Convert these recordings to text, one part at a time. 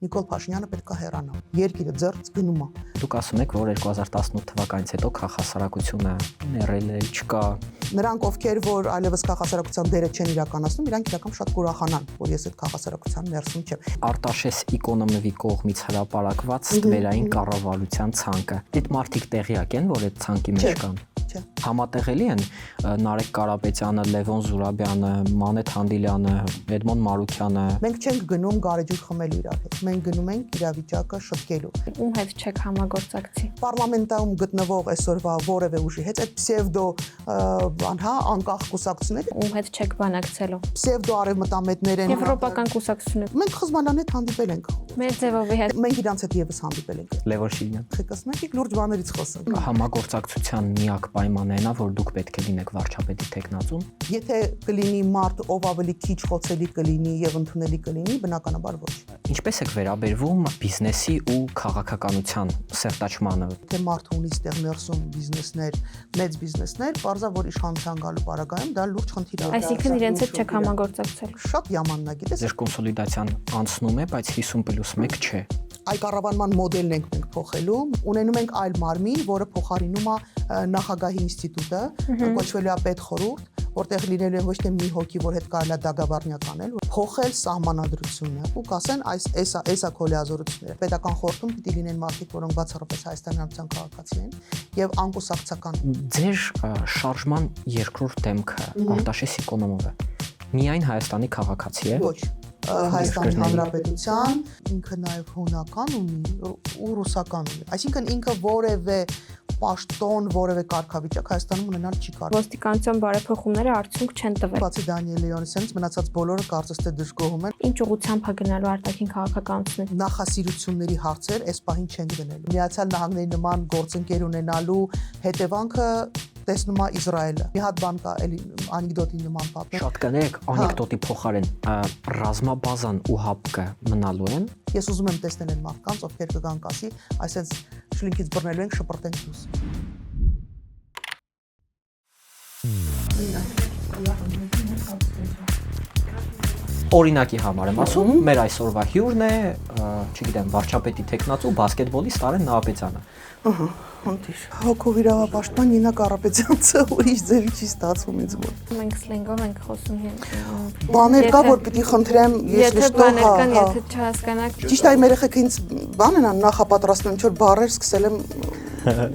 Նիկոլ Փաշինյանը պետք է հեռանա։ Երկիրը ձեռք գնում է։ Դուք ասում եք, որ 2018 թվականից հետո քաղաքասարակությունը ներել է, չկա։ Նրանք, ովքեր որ այլևս քաղաքասարակության դերը չեն իրականացնում, իրանք իրական շատ կուրախանան, որ ես այդ քաղաքասարակության ներսում չեմ։ Արտաշես Էկոնոմիվի կողմից հրապարակված ստվերային կառավարության ցանկը։ Այդ մարդիկ տեղյակ են, որ այդ ցանկի մեջ կան։ Համատեղելի են Նարեկ Կարապետյանը, Լևոն Զուրաբյանը, Մանեթ Հանդիլյանը, Էդմոն Մարուքյանը։ Մենք չենք գնում գարեջուր խմելու իրար հետ։ Մենք գնում ենք իրավիճակը շտկելու։ Ում հետ չեք համագործակցի։ Պարլամենտում գտնվող այսօրվա որևէ ուժի հետ այդ պսևդո անկախ կուսակցությունները Ում հետ չեք բանակցելու։ Պսևդո արևմտամետներ են։ Եվրոպական կուսակցությունները։ Մենք Խզմալյանի հետ հանդիպել ենք։ Մեդզևովի հետ։ Մենք իրանց հետ եւս հանդիպել ենք։ Լևոն Շիրյան։ Եկեք լուրջ բաներից խոսենք։ Համագործակցության միակ պայմանն է, որ դուք պետք է լինեք վարչապետի տեխնացուն։ Եթե կլինի մարդ, ով ավելի քիչ խոցելի կլինի եւ ընդունելի կլինի, բնականաբար ոչ։ Ինչպես եք վերաբերվում բիզնեսի ու քաղաքականության սերտաճմանը։ Եթե մարդը ունի ստեղ ներսում բիզնեսներ, մեծ բիզնեսներ, բարձա որ իշխանության գալու պարագայում դա լուրջ խնդիր է։ Այսինքն իրենց հետ չեք համագործակցելու։ Շատ յամանն է, գիտես։ Ձեր կոնսոլիդացիան անցնում է, բայց 50+1 չէ։ Այ կառավարման մոդելն ենք մենք փոխելու, ունենում ենք այլ մարմին, որը փոխարինում է նախագահի ինստիտուտը, կոչվելու է պետխորհուրդ, որտեղ լինելու է ոչ թե մի հոգի, որ հետ կարելի է դագաբարնյակ անել, փոխել սահմանադրությունը ու կասեն էսա քո լիազորությունները։ Պետական խորհրդում պիտի լինեն մարդիկ, որոնք բացառապես Հայաստանի Հանրապետության քաղաքացի են եւ անկուսակցական։ Ձեր շարժման երկրորդ դեմքը Արտաշես Էկոնոմովը միայն Հայաստանի քաղաքացի է։ Ոչ, Հայաստանի Հանրապետության ինքը նաև հունական ունի ու ռուսական ունի։ Այսինքն ինքը որևէ պաշտոն, որևէ կարգավիճակ Հայաստանում ունենալ չի կարող։ Ոստիկանության բարեփոխումները արդյունք չեն տվել։ Բացի Դանիել Լեոնիսյանից մնացած բոլորը կարծես թե դժգոհում են։ Ինչ ուղղությամբ է գնալու արտաքին քաղաքականությունը։ Նախասիրությունների հարցեր այս պահին չեն գնելու։ Միացյալ Նահանգների նման գործընկեր ունենալու հետևանքը տեսնում է Իսրայելը։ Մի հատ բան կա, էլի անեկդոտի նման պատմեմ։ Շատ կներեք, անեկդոտի փոխարեն ռազմաբազան ու ՀԱՊԿ մնալու են։ Ես ուզում եմ տեսնել այն մարդկանց, ովքեր կգան կասի, այսպես շլինքից բռնելու ենք, շպրտենք դուրս։ Օրինակի համար եմ ասում, մեր այսօրվա հյուրն է, չգիտեմ, վարչապետի տեխնացու բասկետբոլի Ստարեն Նահապետյանը։ Հանդիր։ Հոգով իրավապաշտպան Նինա Կարապետյանցը ուրիշ ձևի չի ստացվում ինձ մոտ։ Մենք սլենգով ենք խոսում Բաներ կա, որ պիտի խնդրեմ, ես լշտող եթե չհասկանաք։ Ճիշտ է, մեր երեխեքը ինձ բան են նախապատրաստում, ինչ որ բառեր սկսել եմ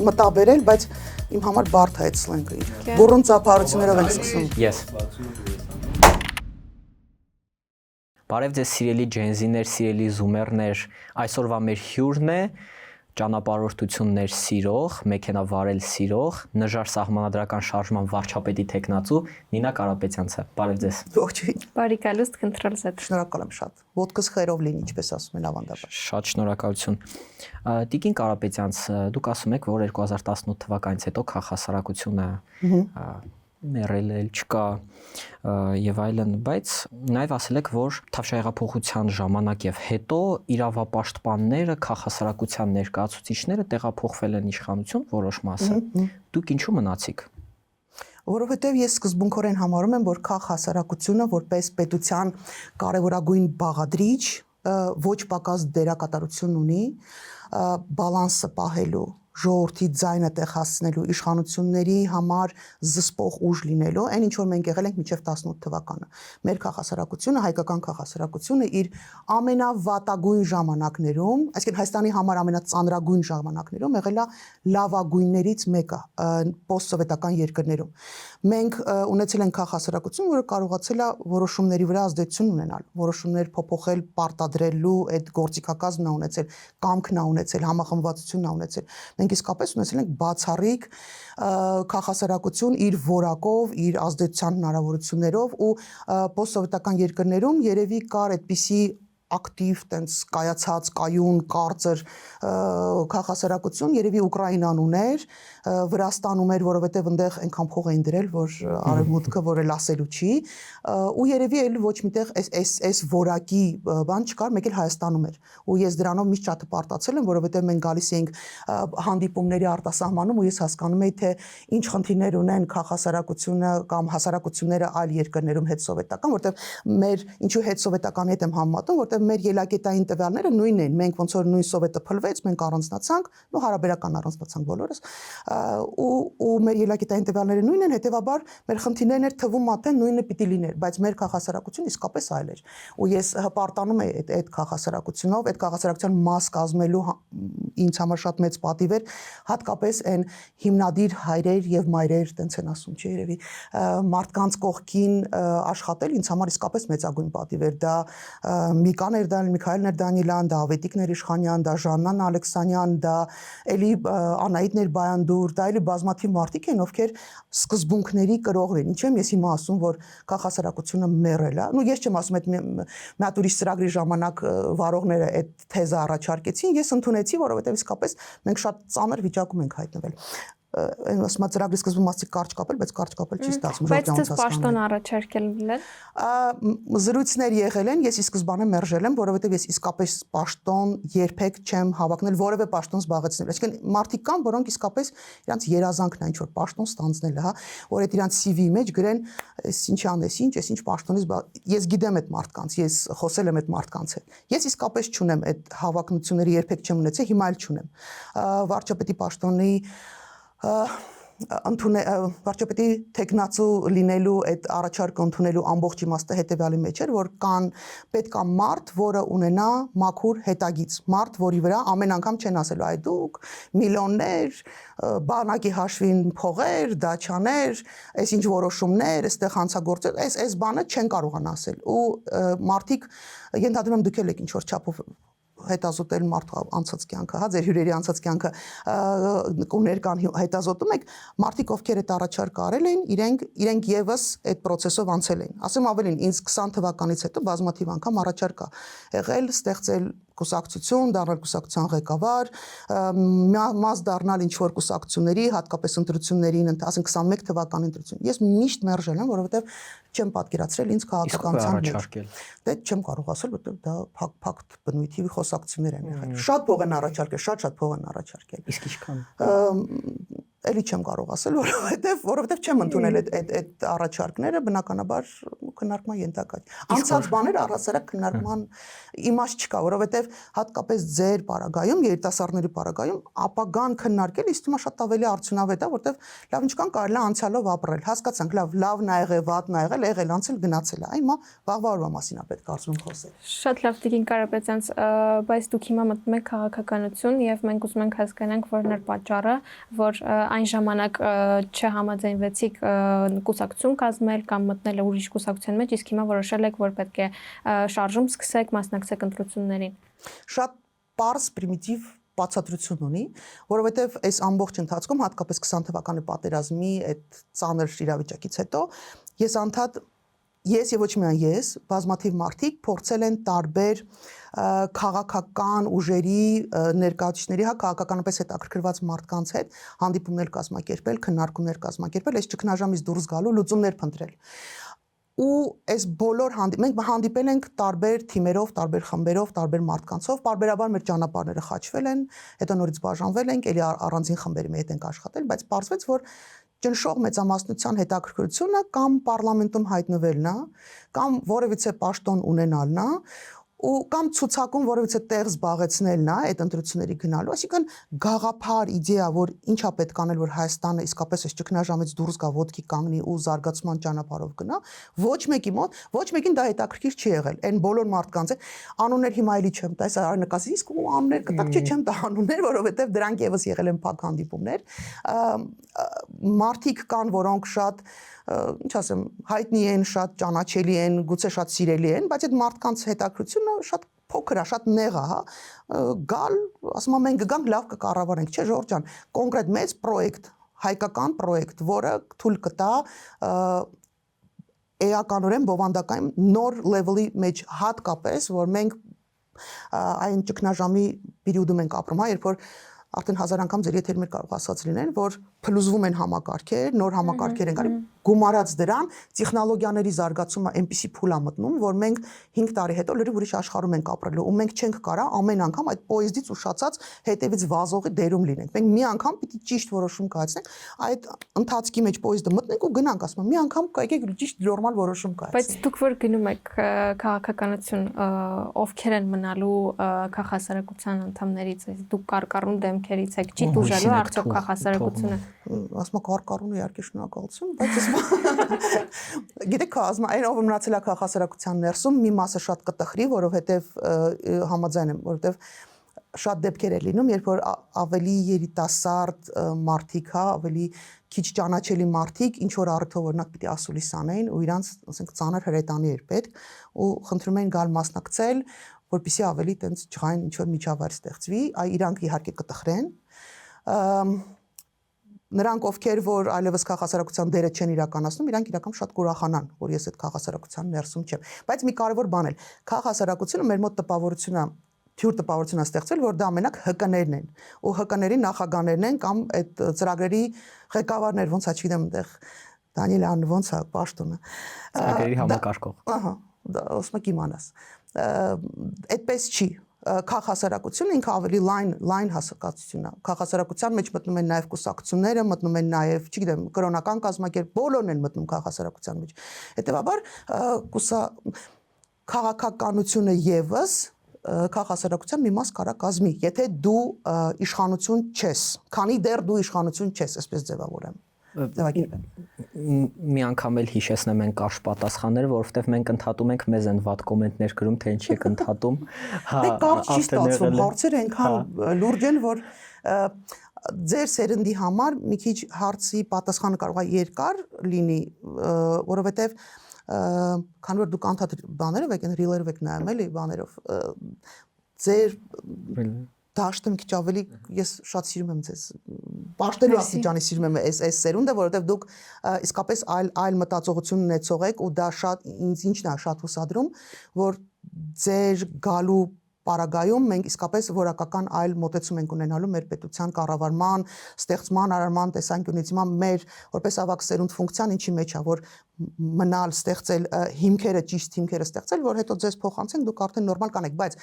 մտաբերել, բայց իմ համար բարդ է այդ սլենգը։ Բուրըն ծափարություններով ենք սկսում։ Ես։ Բարև ձեզ սիրելի ջենզիներ, սիրելի զումերներ, այսօրվա մեր հյուրն է ճանապարհորդություններ սիրող, մեքենա վարել սիրող, նժար սահմանադրական շարժման վարչապետի տեխնացու Նինա Կարապետյանցը։ Բարև ձեզ։ Ողջույն։ Բարի գալուստ քնտրել ձեզ։ Շնորհակալ եմ շատ։ Ոտքս խերով լինի, ինչպես ասում են ավանդաբար։ Շատ շնորհակալություն։ Տիկին Կարապետյանց, դուք ասում եք, որ 2018 թվականից հետո քաղաքասարակությունը ներել էլ չկա եւ այլն, բայց նաեւ ասել եք, որ Թավշահեղափոխության ժամանակ եւ հետո իրավապաշտպանները, քաղաքասարակության ներկայացուցիչները տեղափոխվել են իշխանություն որոշ մասը։ Դուք ինչու մնացիք։ Որովհետև ես սկզբունքորեն համարում եմ, որ քաղաքասարակությունը որպես պետության կարևորագույն բաղադրիչ ոչ պակաս դերակատարություն ունի բալանսը պահելու, ժողովրդի ձայնը տեղ հասցնելու, իշխանությունների համար զսպող ուժ լինելու, այն ինչ որ մենք եղել ենք մինչև 18 թվականը։ Մեր քաղաքասարակությունը, հայկական քաղաքասարակությունը իր ամենավատագույն ժամանակներում, այսինքն Հայաստանի համար ամենածանրագույն ժամանակներում եղել է լավագույններից մեկը պոստսովետական երկրներում։ Մենք ունեցել ենք քաղաքասարակություն, որը կարողացել է որոշումների վրա ազդեցություն ունենալ, որոշումներ փոփոխել, պարտադրելու այդ գործիքակազմն է ունեցել, կամքն է ունեցել, համախմբվածությունն է ունեցել։ Մենք իսկապես ունեցել ենք բացառիկ քաղաքասարակություն իր որակով, իր ազդեցության հնարավորություններով ու պոստսովետական երկրներում երևի կար այդպիսի ակտիվ, տենց կայացած, կայուն, կարծր քաղաքասարակություն, երևի Ուկրաինան ուներ, Վրաստանում էր, որովհետև այնտեղ այնքան փող էին դրել, որ արևմուտքը որը լասելու չի, ու երևի էլ ոչ միտեղ այս որակի բան չկար, մեկ էլ Հայաստանում էր։ Ու ես դրանով միշտ շատ հպարտացել եմ, որովհետև մենք գալիս էինք հանդիպումների արտասահմանում ու ես հասկանում էի, թե ինչ խնդիրներ ունեն քաղաքասարակությունը կամ հասարակությունները այլ երկրներում հետսովետական, որովհետև մեր ինչու հետսովետականի հետ եմ համեմատում, որովհետև որովհետև մեր ելակետային տվյալները նույնն են, մենք ոնց որ նույն սովետը փլվեց, մենք առանձնացանք, ու հարաբերական առանձնացանք բոլորս, ու մեր ելակետային տվյալները նույնն են, հետեւաբար մեր խնդիրներն էր թվում մատեն նույնը պիտի լիներ, բայց մեր քաղաքասարակությունը իսկապես այլ էր։ Ու ես հպարտանում եմ այդ քաղաքասարակությունով, այդ քաղաքասարակության մաս կազմելու ինձ համար շատ մեծ պատիվ էր, հատկապես այն հիմնադիր հայրեր եւ մայրեր, տենց են ասում, չէ՞ երևի, մարդկանց կողքին աշխատել ինձ համար իսկապես մեծագույն պատիվ էր, դա Միկան Էրդանյան, Միքայել Ներդանիլյան, դա Ավետիք Ներիշխանյան, դա Ժաննան Ալեքսանյան, դա էլի Անահիտ Ներբայանդուր, դա էլի բազմաթիվ մարդիկ են, ովքեր սկզբունքների կրողներ են։ Ինչ եմ ես հիմա ասում, որ քաղաքասարակությունը մեռել է։ Ну ես չեմ ասում այդ մի հատ ուրիշ ծրագրի ժամանակ վարողները այդ թեզը առաջարկեցին, ես ընդունեցի, որովհետև իսկապես մենք շատ ծանր վիճակում ենք հայտնվել։ Այն ասում եմ ծրագրի սկզբում ասացի կարճ կապել, բայց կարճ կապել չի ստացվում։ Բայց դες պաշտոն առաջարկել են։ Զրույցներ եղել են, ես ի սկզբանե մերժել եմ, որովհետև ես իսկապես պաշտոն երբեք չեմ հավակնել որևէ պաշտոն զբաղեցնել։ Այսինքն մարդիկ կան, որոնք իսկապես իրանց երազանքն է ինչ որ պաշտոն ստանձնելը, հա, որ այդ իրանց CV-ի մեջ գրեն, «Էս ինչ անես, այս ինչ պաշտոնից ես գիտեմ այդ մարդկանց, ես խոսել եմ այդ մարդկանց հետ։ Ես իսկապես չունեմ այդ հավակնությունները, երբեք չեմ ունեցել, հիմա էլ չունեմ։ Վարչապետի պաշտոնի վարչապետի տեխնացու լինելու այդ առաջարկը ընդունելու ամբողջ իմաստը հետևյալի մեջ էր, որ պետք է մարդ, որը ունենա մաքուր հետագիծ, մարդ, որի վրա ամեն անգամ չեն ասելու այ դուք միլիոններ, բանակի հաշվին փողեր, դաչաներ, այս ինչ որոշումներ, այստեղ հանցագործել, այս բանը չեն կարողան ասել։ Ու մարդիկ ենթադրում եմ դուք եք ինչ որ չափով հետազոտել մարդու անցած կյանքը, հա, ձեր հյուրերի անցած կյանքը կուներկան հետազոտում եք, մարդիկ ովքեր այդ առաջարկը արել էին, իրենք եւս այդ process-ով անցել էին։ Ասեմ ավելին, ինձ 20 թվականից հետո բազմաթիվ անգամ առաջարկ ա եղել ստեղծել կուսակցություն, դառնալ կուսակցության ղեկավար, մաս դառնալ ինչ-որ կուսակցությունների, հատկապես ընտրություններին, ասենք 21 թվականի ընտրություն։ Ես միշտ մերժել եմ, որովհետև չեմ պատկերացրել ինձ քաղաքականության մեջ։ Դե չեմ կարող ասել, որովհետև դա փակ բնույթի խոսակցություններ են եղել։ Շատ փող են առաջարկել, շատ փող են առաջարկել։ Իսկ ինչքան։ Էլի չեմ կարող ասել, որովհետև չեմ ընդունել այդ առաջարկները, բնականաբար քննարկման ենթակա։ Անցած բաները առասարակ քննարկման իմաստ չկա, որովհետև հատկապես ձեր պարագայում, երիտասարդների պարագայում ապագան քննարկել ինձ թվում է շատ ավելի արդյունավետ է, որովհետև լավ ինչքան կարելի է անցյալով ապրել։ Հասկացանք, լավն ա եղել, վատն ա եղել, անցել գնացել է։ Հիմա վաղվա օրվա մասին է պետք կարծում խոսել։ Շատ լավ Տիկին Կարապետյանց, բայց դուք հիմա մտնում եք քաղաքականություն եւ մենք ուզում ենք հասկանանք որն էր պատճառը, որ այն ժամանակ չհամաձայնվեցիք կուսակցություն կազմել կամ մտնել ուրիշ կուսակցության մեջ, իսկ հիմա որոշել եք, որ պետք է շարժում սկսեք, մասնակցեք ընտրություններին։ Շատ պարզ պրիմիտիվ բացատրություն ունի, որովհետև այս ամբողջ ընթացքում, հատկապես 20 թվականի պատերազմի այդ ծանր իրավիճակից հետո, ես եւ ոչ միայն ես, բազմաթիվ մարդիկ փորձել են տարբեր քաղաքական ուժերի ներկայացուցիչների, հա, քաղաքականապես հետաքրքրված մարդկանց հետ հանդիպումներ կազմակերպել, քննարկումներ կազմակերպել, այս ճգնաժամից դուրս գալու լուծումներ փնտրել։ Ու այս բոլոր մենք հանդիպել ենք տարբեր թիմերով, տարբեր խմբերով, տարբեր մարդկանցով, բարբերաբար մեր ճանապարհները խաչվել են, հետո նորից բաժանվել ենք, ելի առանձին խմբերի հետ ենք աշխատել, բայց պարզվեց, որ ճնշող մեծամասնության հետաքրքրությունը կամ պարլամենտում հայտնվելն է, կամ որևիցե պաշտոն ունենալն է, ու կամ ցուցակում որևիցե տեղ զբաղեցնելն է այդ ընտրությունների գնալու, այսինքն գաղափար իդեա, որ ինչա պետք անել, որ Հայաստանը իսկապես այս ճգնաժամից դուրս գա, ոտքի կանգնի ու զարգացման ճանապարհով գնա, ոչ մեկի մոտ, ոչ մեկին դա հետաքրքիր չի եղել։ Այն բոլոր մարդկանց է, անուններ հիմա էլի չեմ տա, այս նկասի իսկ ու անուններ կտակ չեմ տա անուններ, որովհետև դրանք եւս եղել են փակ հանդիպումներ։ Մարդիկ կան, որոնք շատ ինչ ասեմ, հայտնի են, շատ ճանաչելի են, գուցե շատ սիրելի են, բայց այդ մարդկանց հետաքրությունը շատ փոքր է, շատ նեղ է, հա, գալ, ասում եմ մենք գանք լավ կկառավարենք, չէ, Ժորժ ջան, կոնկրետ մեծ պրոյեկտ, հայկական պրոյեկտ, որը թույլ կտա էականորեն բովանդակային նոր լեվելի մեջ հատկապես, որ մենք այն ճգնաժամի պերիոդում ենք ապրում, հա, երբ որ արդեն 1000 անգամ ձեր եթերում կարող ասած լինեն, որ փլուզվում են համակարգեր, նոր համակարգեր են գալի, գումարած դրան տեխնոլոգիաների զարգացումը այնպիսի փուլ է մտնում, որ մենք 5 տարի հետո լրիվ ուրիշ աշխարհում ենք ապրելու ու մենք չենք կարա ամեն անգամ այդ պոեզդից ուշացած հետևից վազողի դերում լինենք։ Մենք մի անգամ պիտի ճիշտ որոշում կայացնենք, այդ ընթացքի մեջ պոեզդը մտնենք ու գնանք, ասում եմ, մի անգամ եկեք ճիշտ նորմալ որոշում կայացնենք։ Բայց դուք որ գնում եք քաղաքականություն, ովքեր են մնալու քաղաքասարակության անդամներից, դուք կարկառուն դեմքերից եք, չի դուժելու արդյոք քաղաքասարակությունը։ Ասում կարկառուն իհարկե շնորհակալություն, բայց գիտեք, ասում այն ով մնացել է քաղաքասարակության ներսում, մի մասը շատ կտխրի, որովհետև համաձայն եմ, որովհետև շատ դեպքեր է լինում, երբ որ ավելի երիտասարդ մարդիկ, հա, ավելի քիչ ճանաչելի մարդիկ ինչ որ առիթով օրինակ պիտի ասուլիս անեին ու իրանց, ասենք, ծանր հրետանի էր պետք ու խնդրում էին գալ մասնակցել, որպեսզի ավելի տենց ջղային ինչ որ միջավայր ստեղծվի, իրանք իհարկե կտխրեն։ Նրանք ովքեր որ այլևս քաղաքասարակության դերը չեն իրականացնում, իրանք իրական շատ կուրախանան, որ ես այդ քաղաքասարակության ներսում չեմ։ Բայց մի կարևոր բան է, քաղաքասարակությունը մեր մոտ տպավորություն է, թյուր տպավորություն է ստեղծվել, որ դա ամենակ ՀԿ-ներն են, ու ՀԿ-ների նախագահներն են կամ այդ ծրագրերի ղեկավարներ, ոնց է, չգիտեմ, այնտեղ Դանիելյան ոնց է, պաշտոնը։ Ծրագրերի համակարգող։ Ահա, դա ոսմակ իմանաս։ Այդպես չի։ Քաղաքասարակությունը ինքը ավելի լայն հասկացություն է։ Քաղաքասարակության մեջ մտնում են նաև կուսակցությունները, մտնում են նաև, չգիտեմ, կրոնական կազմակերպ, բոլորն են մտնում քաղաքասարակության մեջ։ Հետևաբար քաղաքականությունը եւս քաղաքասարակության մի մաս կարա կազմի, եթե դու իշխանություն չես, քանի դեռ դու իշխանություն չես, այսպես ձևավորեմ։ Մի անգամ էլ հիշեցնեմ են կարճ պատասխանները, որովհետև մենք ընդհատում ենք, մեզ են վատ կոմենտներ գրում, թե ինչ եք ընդհատում։ Դե կարճ չի ստացվում, հարցերը այնքան լուրջ են, որ ձեր սերնդի համար մի քիչ հարցի պատասխանը կարող է երկար լինի, որովհետև քանի որ դուք անդադար բաներով եք, ռիլերով եք նայում էլի բաներով, ձեր դաշտը մի քիչ ավելի ես շատ սիրում եմ ձեզ պաշտելու աստիճանի սիրում եմ այս սերունդը, որովհետև դուք իսկապես այլ մտածողություն ունեցող եք ու դա շատ ինձ ինչն է շատ հուսադրում, որ ձեր գալու պարագայում մենք իսկապես որակական այլ մոտեցում ենք ունենալու մեր պետության կառավարման, ստեղծման, արարման տեսանկյունից, հիմա մեր որպես ավակ սերունդ ֆունկցիան ինչի մեջ է, որ մնալ, ստեղծել հիմքերը, ճիշտ հիմքերը ստեղծել, որ հետո ձեզ փոխանցեն, դուք արդեն նորմալ կանեք, բայց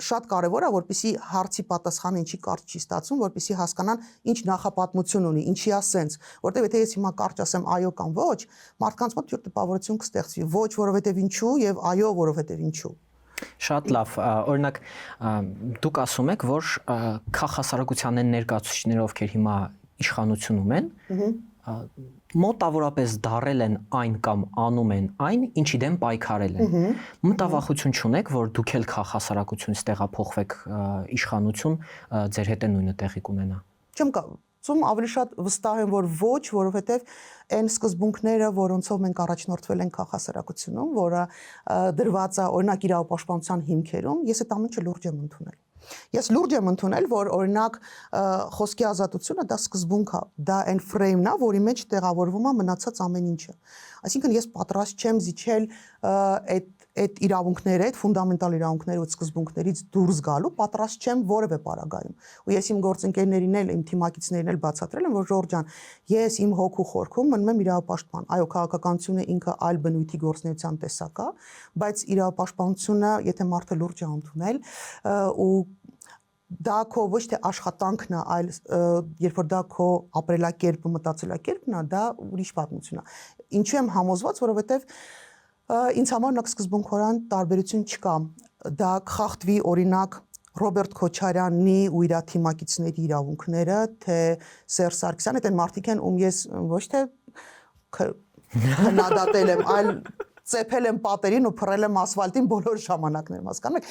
շատ կարևոր է, որպեսզի հարցի պատասխանը ինչի կարճ չի ստացվում, որպեսզի հասկանան ինչ նախապատմություն ունի, ինչի է սենս, որտեղ եթե ես հիմա կարճ ասեմ այո կամ ոչ, մարդկանց մոտ թյուր տպավորություն կստեղծվի, ոչ որովհետև ինչու եւ այո որովհետև ինչու։ Շատ լավ, օրինակ դուք ասում եք, որ քաղաքասարակության են ներկայացուցիչները, ովքեր հիմա իշխանությունում են, մոտավորապես դարել են այն կամ անում են այն, ինչի դեմ պայքարել են։ Մտավախություն չունեք, որ դուք էլ քաղաքասարակությունից տեղափոխվեք իշխանություն, ձեր հետ է նույնը տեղի կունենա։ Չեմ կարծում, ավելի շատ վստահ եմ, որ ոչ, որովհետև այն սկզբունքները, որոնցով մենք առաջնորդվել ենք քաղաքասարակությունում, որը դրված է օրինակ իրավապաշտպանության հիմքերում, ես այդ ամենը լուրջ եմ ընդունել։ Ես լուրջ եմ ընդունել, որ օրինակ խոսքի ազատությունը դա սկզբունք է, դա այն ֆրեյմն է, որի մեջ տեղավորվում է մնացած ամեն ինչը։ Այսինքն ես պատրաստ չեմ զիջել այդ իրավունքները, այդ ֆունդամենտալ իրավունքները ու սկզբունքներից դուրս գալու, պատրաստ չեմ որևէ պարագայում։ Ու ես իմ գործընկերներին էլ, իմ թիմակիցներին էլ բացատրել եմ, որ Ժորժ ջան, ես իմ հոգու խորքում մնում եմ իրավապաշտպան։ Այո, քաղաքականությունը ինքը այլ բնույթի գործունեության տեսակ է, բայց իրավապաշտպանությունը, եթե մարդը լուրջ է ընդունել ու դա քո ոչ թե աշխատանքն է, այլ երբ որ դա քո ապրելակերպը, մտածելակերպն է, դա ուրիշ պատմություն է։ Ինչու եմ համոզված, որովհետև ինձ համար նա սկզբունքորեն տարբերություն չկա։ Դա խախտվի օրինակ Ռոբերտ Քոչարյանի ու իր թիմակիցների իրավունքները, թե Սերժ Սարգսյանը, այդ մարդիկ են, ում ես ոչ թե քննադատել եմ, այլ ծեփել եմ պատերին ու փռել եմ ասֆալտին բոլոր ժամանակներում, հասկանում եք,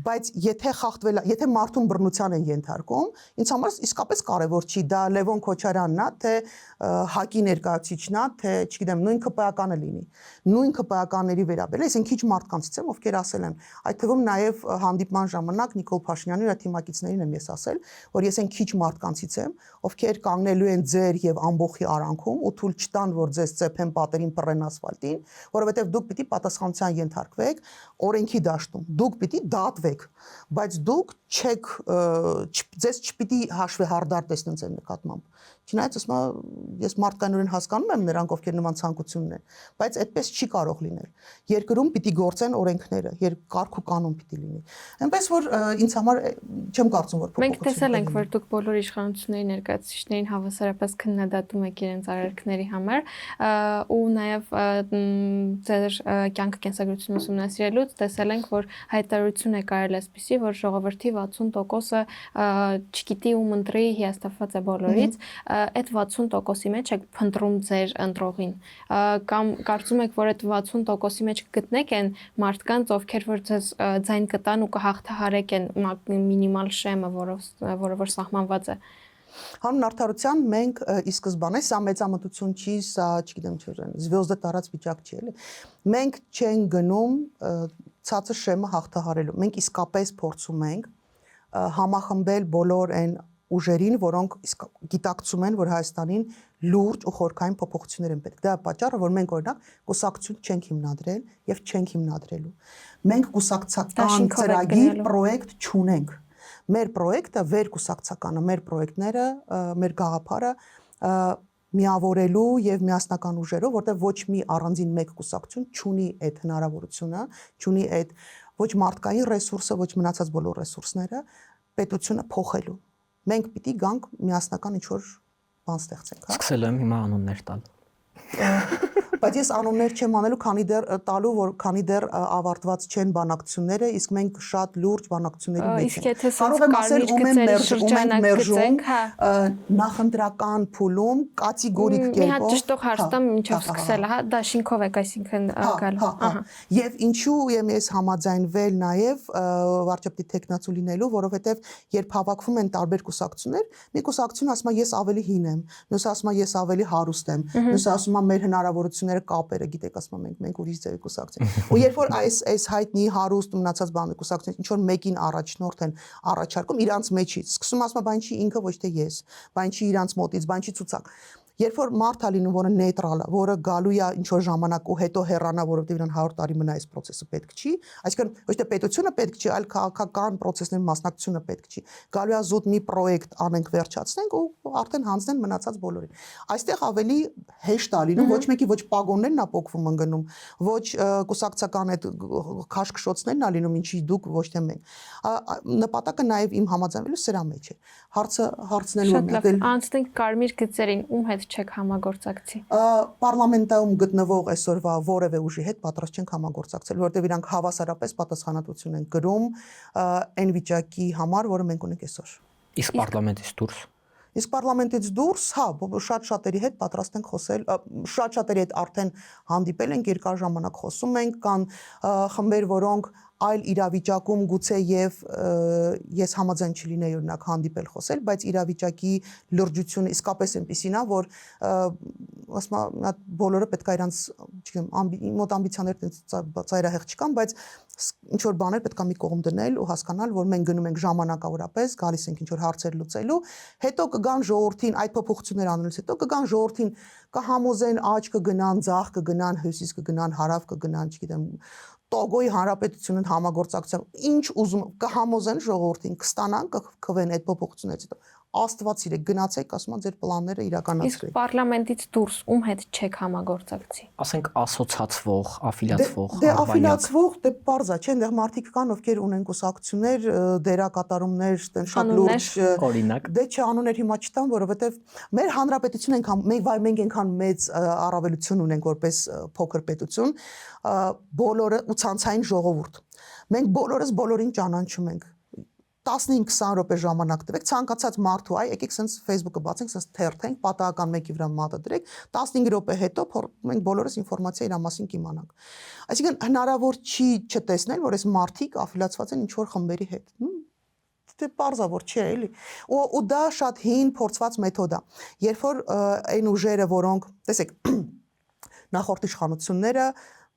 բայց եթե խախտվել, եթե մարդուն բռնության են ենթարկում, ինձ համար իսկապես կարևոր չի դա Լևոն Քոչարյանն է, թե ՀԱԿ-ի ներկայացուցիչն է, թե, չգիտեմ, նույն ԿՊԱ-կանը լինի։ Նույն ԿՊԱ-կաների վերաբերյալ ես քիչ մարդկանցից եմ, ովքեր ասել են, այդ թվում նաև հանդիպման ժամանակ Նիկոլ Փաշինյանի ու թիմակիցներին եմ ես ասել, որ ես քիչ մարդկանցից եմ, ովքեր կանգնելու են ձեր եւ ամբողջի արանքում ու թույլ չտան, որ ձեզ ծեփեն պատերին, փռեն ասֆալտին, որովհետեւ դուք պիտի պատասխանատվության ենթարկվեք օրենքի դաշտում դուք պիտի դատվեք, բայց դուք չեք ձեզ չպիտի հաշվի հարդար տեսնեն ձեր նկատմամբ։ Չնայած ասում եմ, ես մարդկանորեն հասկանում եմ նրանք, ովքեր նման ցանկություն ունեն, բայց այդպես չի կարող լինել։ Երկրում պիտի գործեն օրենքները, կարգ ու կանոն պիտի լինի։ Այնպես որ ինձ համար չեմ կարծում, որ մենք տեսել ենք, որ դուք բոլոր իշխանությունների ներկայացուցիչներին հավասարապես քննադատում եք իրենց արարքների համար, ու նաև ձեր կյանքը կենսագրություն ուսումնասիրելուց տեսել ենք, որ հայտարարություն է կարել այսպիսի, որ ժողովրդի 60%-ը չգիտի ում ընտրի, հիասթափված է բոլորից, այդ 60%-ի մեջ եք փնտրում ձեր ընտրողին, կամ կարծում եք, որ այդ 60%-ի մեջ գտնեք են մարդկանց, ովքեր որ ձեզ ձայն կտան ու կհաղթահարեք են մինիմալ շեմը, որը որ սահմանված է։ Հանուն արդարության մենք ի սկզբանե սա մեծամտություն չի, սա, չգիտեմ, զվեզդը տարած վիճակ չի, էլի։ Մենք չենք գնում ցածր շեմը հաղթահարելու։ Մենք իսկապես փորձում ենք համախմբել բոլոր այն ուժերին, որոնք գիտակցում են, որ Հայաստանին լուրջ ու խորքային փոփոխություններ են պետք։ Դա է պատճառը, որ մենք օրինակ կուսակցություն չենք հիմնադրել եւ չենք հիմնադրելու։ Մենք կուսակցական ծրագիր, պրոյեկտ չունենք։ Մեր պրոյեկտը վերկուսակցականը, մեր պրոյեկտները, մեր գաղափարը միավորելու եւ միասնական ուժերով, որտեղ ոչ մի առանձին մեկ կուսակցություն չունի այդ հնարավորությունը, չունի այդ ոչ մարդկային ռեսուրսը, ոչ մնացած բոլոր ռեսուրսները պետությունը փոխելու։ Մենք պիտի գանք միասնական ինչ-որ բան ստեղծենք, հա։ Սկսել եմ հիմա անուններ տալ։ Բայց ես անուններ չեմ անելու, քանի դեռ ավարտված չեն բանակցությունները, իսկ մենք շատ լուրջ բանակցությունների մեջ ենք։ Կարող եմ ասել, ում ենք մերժում, նախընտրական փուլում կատեգորիկ կերպով։ Մի հատ ճշտող հարց տամ, ինչով սկսել, հա, դաշինքով եք, այսինքն գալու։ Եվ ինչու եմ ես համաձայնվել նաև վարչապետի տեխնացու լինելու, որովհետև երբ հավաքվում են տարբեր կուսակցություններ, մի կուսակցություն ասում է ես ավելի հին եմ, մյուսը ասում է ես ավելի հարուստ եմ, մյուսը ասում է մեր հնարավորությունները կապերը, գիտեք, ասում ենք ուրիշ ձևի կուսակցություն։ Ու երբ որ այս հայտնի հարուստ ու մնացած բանը կուսակցություն ինչ որ մեկին առաջնորդ են առաջարկում իրանց մեջից, սկսում ասում է բան չի ինքը ոչ թե ես, բան չի իրանց մոտից, բան չի ցուցակ։ Երբ որ մարդ է լինում, որը նեյտրալ է, որը գալու է ինչ որ ժամանակ ու հետո հեռանա, որովհետև իրան 100 տարի մնա այս process-ը պետք չի, այսինքն ոչ թե պետությունը պետք չի, այլ քաղաքական process-ների մասնակցությունը պետք չի։ Գալու է զուտ մի պրոյեկտ անենք, վերջացնենք ու արդեն հանձնեն մնացած բոլորին։ Այստեղ ավելի հեշտ է լինում, ոչ մեկի ոչ պագոններն է փոկվում ընկնում, ոչ կուսակցական այդ քաշքշոցներն է լինում, ինչի դուք ոչ թե մենք։ Նպատակը նաև իմ համաձայնվելու սրա մեջ է։ Հարցնելու եմ անցնենք կարմիր գծերին, ում հետ չեք համագործակցի։ Պարլամենտում գտնվող այսօրվա որևէ ուժի հետ պատրաստ չենք համագործակցել, որովհետև իրանք հավասարապես պատասխանատվություն են կրում այն վիճակի համար, որը մենք ունենք այսօր։ Իսկ պարլամենտից դուրս։ Իսկ պարլամենտից դուրս, հա, շատ-շատերի հետ պատրաստ ենք խոսել, շատ-շատերի հետ արդեն հանդիպել ենք, երկար ժամանակ խոսում ենք, կան խմբեր, որոնք այլ իրավիճակում գուցե եւ ես համաձայն չլինեի օրինակ հանդիպել խոսել, բայց իրավիճակի լրջությունը իսկապես այնպեսին է, որ ասում եմ, բոլորը պետք է իրանց, չգիտեմ, մոտ ամբիցիաներ ծայրահեղ չկան, բայց ինչ որ բաներ պետք է մի կողմ դնել ու հասկանալ, որ մենք գնում ենք ժամանակավորապես, գալիս ենք ինչ որ հարցեր լուծելու, հետո կգան ժողովրդին այդ փոփոխություններ անելուց հետո կգան ժողովրդին կհամոզեն աճ կգնան, ձախ կգնան, հյուսիս կգնան, հարավ կգնան, չգիտեմ, Տոգոյի հանրապետությունը համագործակցությամբ ինչ ուզում կհամոզեն ժողովրդին, կստանան, կքվեն այդ փոփոխություններից հետո։ Աստված իրեք գնացեք, ասում եմ, ձեր պլանները իրականացրեք։ Իսկ պարլամենտից դուրս ում հետ չեք համագործակցի։ Ասենք ասոցացվող, աֆիլիացվող, դե աֆիլիացվող, դե բարձա, չէ, այնտեղ մարդիկ կան, ովքեր ունեն կուսակցություններ, դերակատարումներ, տեն շատ լուրջ օրինակ։ Դե չէ, անուններ հիմա չտամ, որովհետև մեր հանրապետությունը մենք այնքան մեծ առավելություն ունենք որպես փոքր պետություն, բոլորը ու ցանցային ժողովուրդ։ Մենք բոլորս բոլորին ճանաչում ենք։ 15-20 րոպե ժամանակ տվեք, ցանկացած մարդու, այ եկեք sense Facebook-ը բացենք, sense թերթենք, պատահական մեկի վրա մատը դրեք, 15 րոպե հետո մենք բոլորս ինֆորմացիա իր մասին կիմանանք։ Այսինքն հնարավոր չի չտեսնել, որ այս մարդիկ աֆիլիացված են ինչ-որ խմբերի հետ։ Դե պարզա որ չէ, էլի։ Ու դա շատ հին փորձված մեթոդ է։ Երբ որ այն ուժերը, որոնք, տեսեք, նախորդ իշխանությունները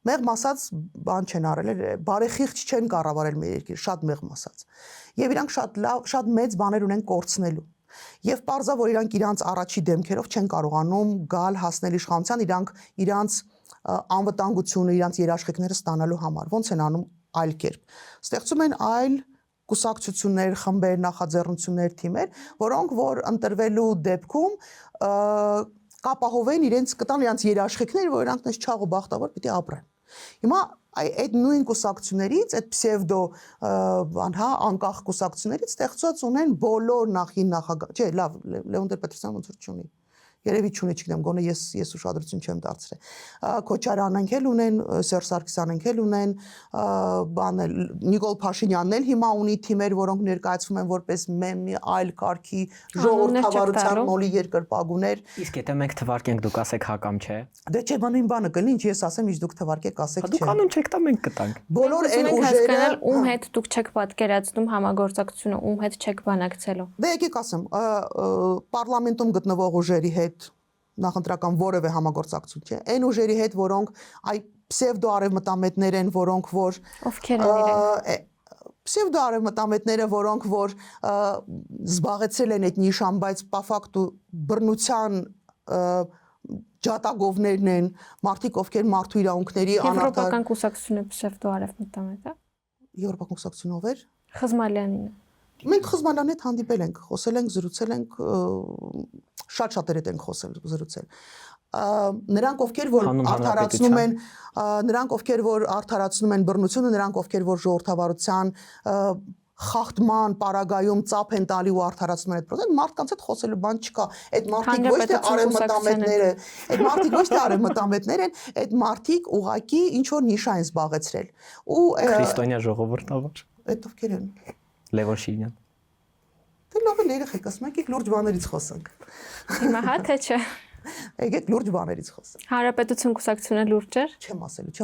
մեղմ ասած բան չեն արել, բարեխիղճ չեն կառավարել մեր երկիրը, շատ մեղմ ասած։ Եվ իրանք շատ մեծ բաներ ունեն կորցնելու։ Եվ պարզա որ իրանք իրանց առաջի դեմքերով չեն կարողանում գալ հասնել իշխանության, իրանք անվտանգությունը, իրանց երաշխիքները ստանալու համար։ Ոնց են անում այլ կերպ։ Ստեղծում են այլ կուսակցություններ, խմբեր, նախաձեռնություններ, թիմեր, որոնք որ ընտրվելու դեպքում կապահովեն իրենց կտան իրենց երաշխիքներ, որ իրանք նես չաղ ու բախտավոր պիտի ապրեն։ Հիմա այդ նույն կուսակցություններից, այդ պսևդո անկախ կուսակցություններից ստեղծված ունեն բոլոր նախին նախագահ, չէ, լավ, Լևոն Տեր-Պետրոսյանը ոնց որ չունի։ Երևի չունի, չգիտեմ, գոնե ես ուշադրություն չեմ դարձրել։ Քոչարյանն էլ ունեն, Սերժ Սարգսյանն էլ ունեն, բանել Նիկոլ Փաշինյանն էլ հիմա ունի թիմեր, որոնք ներկայացվում են որպես մի այլ կարգի ժողովրդավարության մոլի երկրպագուներ։ Իսկ եթե մենք թվարկենք, դուք ասեք հա կամ չէ։ Դե չէ, նույն բանը կլինի, ինչ ես ասեմ, ինչ դուք թվարկեք, ասեք չէ։ Դուք կանոն չեք տա, մենք կտանք։ Բոլոր այն ուժերը, ում հետ դուք չեք պատկերացնում համագործակցությունը, ում հետ չեք բանակցելու։ Դե եկեք ասեմ, պարլամենտում գտնվող ուժերի հետ նախընտրական որևէ համագործակցություն չէ։ Այն ուժերի հետ, որոնք այ պսևդո արևմտամետներ են, որոնք որ ովքեր են իրենք։ Պսևդո արևմտամետները, որոնք որ զբաղեցրել են այդ նիշան, բայց պաֆակտու բռնության ջատագովներն են, մարդիկ ովքեր մարդու իրավունքների Եվրոպական կուսակցությունը պսևդո արևմտամետ է։ Եվրոպական կուսակցությունը ով էր։ Խզմալյանին։ Մենք Խզմալյանի հետ հանդիպել ենք, խոսել ենք, զրուցել ենք, շատ հետ ենք խոսել, զրուցել։ Նրանք ովքեր որ արդարացնում են, նրանք ովքեր որ արդարացնում են բռնությունը, նրանք ովքեր որ ժողովրդավարության խախտման պարագայում ծափ են տալի ու արդարացնում են այդ process, մարդկանց հետ խոսելու բան չկա։ Այդ մարդիկ ոչ թե արևմտամետներ են, այդ մարդիկ ոչ թե արևմտամետներ են, այդ մարդիկ ուղակի ինչ որ նիշա են զբաղեցրել։ Ու Քրիստոնյա ժողովրդավար։ Այդ ովքեր են։ Լևոն Շիրյան։ Դե լավ է երեխեք, ասում եք լուրջ բաներից խոսանք։ Հիմա հա թե չէ։ Եկեք լուրջ բաներից խոսանք։ Հանրապետություն կուսակցությունը լուրջ էր։ Չեմ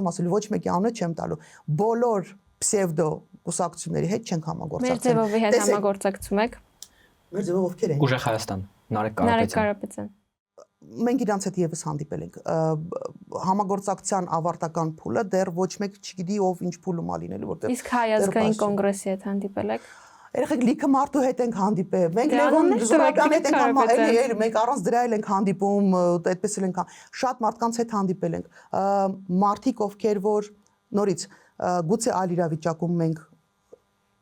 ասելու, ոչ մեկի անունը չեմ տալու։ Բոլոր պսևդո կուսակցությունների հետ չենք համագործակցում։ Մեր ձևովի հետ համագործակցում եք։ Մեր ձևով ովքեր են։ Ուժեղ Հայաստան, Նարեկ Նարեկ Կարապետյան։ Կարապետյան։ Մենք իրանց հետ եւս հանդիպել ենք։ Համագործակցության ավարտական փուլը դեռ ոչ մեկ չգիտի ով ինչ փուլում ա լինելու, որտեղ Իսկ Հայ ազգային կոնգրեսի հետ հանդիպել եք։ Երեխեք լիքը մարդու հետ ենք հանդիպել։ Մենք Լևոն Զուրաբյանի հետ ենք հանդիպել, մենք առանց դրա էլ ենք հանդիպում, այդպես էլ ենք շատ մարդկանց հետ հանդիպել ենք։ Մարդիկ ովքեր որ նորից գուցե այլ իրավիճակում մենք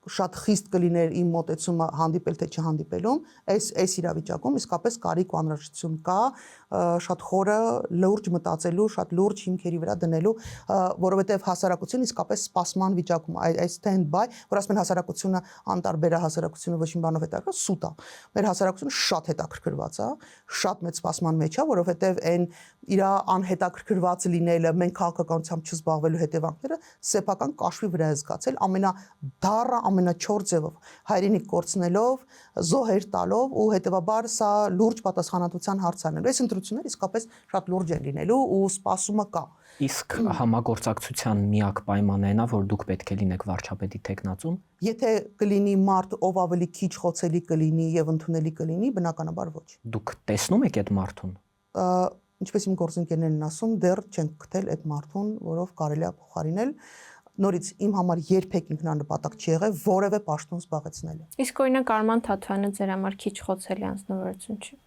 շատ խիստ կլիներ իմ մոտեցումը հանդիպել թե չհանդիպելում, այս իրավիճակում իսկապես կարիք ու անհրաժեշտություն կա շատ խորը լուրջ մտածելու, շատ լուրջ հիմքերի վրա դնելու, որովհետև հասարակությունը իսկապես սպասման վիճակում է, այս stand by, որ ասում են հասարակությունը անտարբեր է, հասարակությունը ոչ մի բանով հետաքրքրված, սուտ է։ Մեր հասարակությունը շատ հետաքրքրված է, շատ մեծ սպասման մեջ է, որովհետև այն իր անհետաքրքրված լինելը, մենք քաղաքականությամբ չզբաղվելու հետևանքները սեփական կաշվի վրա է զգացել ամենադառը ամենաչոր ձևով հայրենիք կորցնելով, զոհեր տալով ու հետևաբար սա լուրջ պատասխանատվության հարց է լինելու։ Այս ընտրությունները իսկապես շատ լուրջ են լինելու ու սպասումը կա։ Իսկ համագործակցության միակ պայմանը այն է, որ դուք պետք է լինեք վարչապետի տեխնացում։ Եթե կլինի մարդ, ով ավելի քիչ խոցելի կլինի եւ ընդունելի կլինի, բնականաբար ոչ։ Դուք տեսնում եք այդ մարդուն։ Ինչպես իմ գործընկերներն են ասում, դեռ չենք գտել այդ մարդուն, որով կարելի է փոխարինել։ Նորից իմ համար երբեք ինքնանպատակ չի եղել որևէ պաշտոն զբաղեցնելը։ Իսկ օրինակ Արման Թաթոյանը ձեր համար քիչ խոցելի անձնավորություն չի։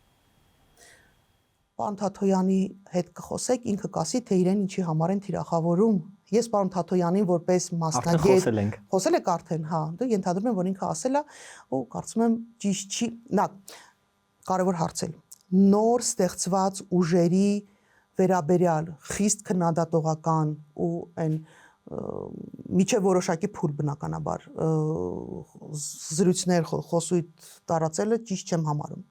Պարոն Թաթոյանի հետ կխոսեք, ինքը կասի, թե իրեն ինչի համար են թիրախավորում։ Ես պարոն Թաթոյանին որպես մասնագետ խոսել եք արդեն, հա, դու ենթադրում եմ, որ ինքը ասել է ու կարծում եմ ճիշտ չի։ Նա կարևոր հարց է։ Նոր ստեղծված ուժերի վերաբերյալ խիստ քննադատողական ու այն միջև որոշակի փուլ բնականաբար զրույցներ խոսույթ տարածելը ճիշտ չեմ համարում։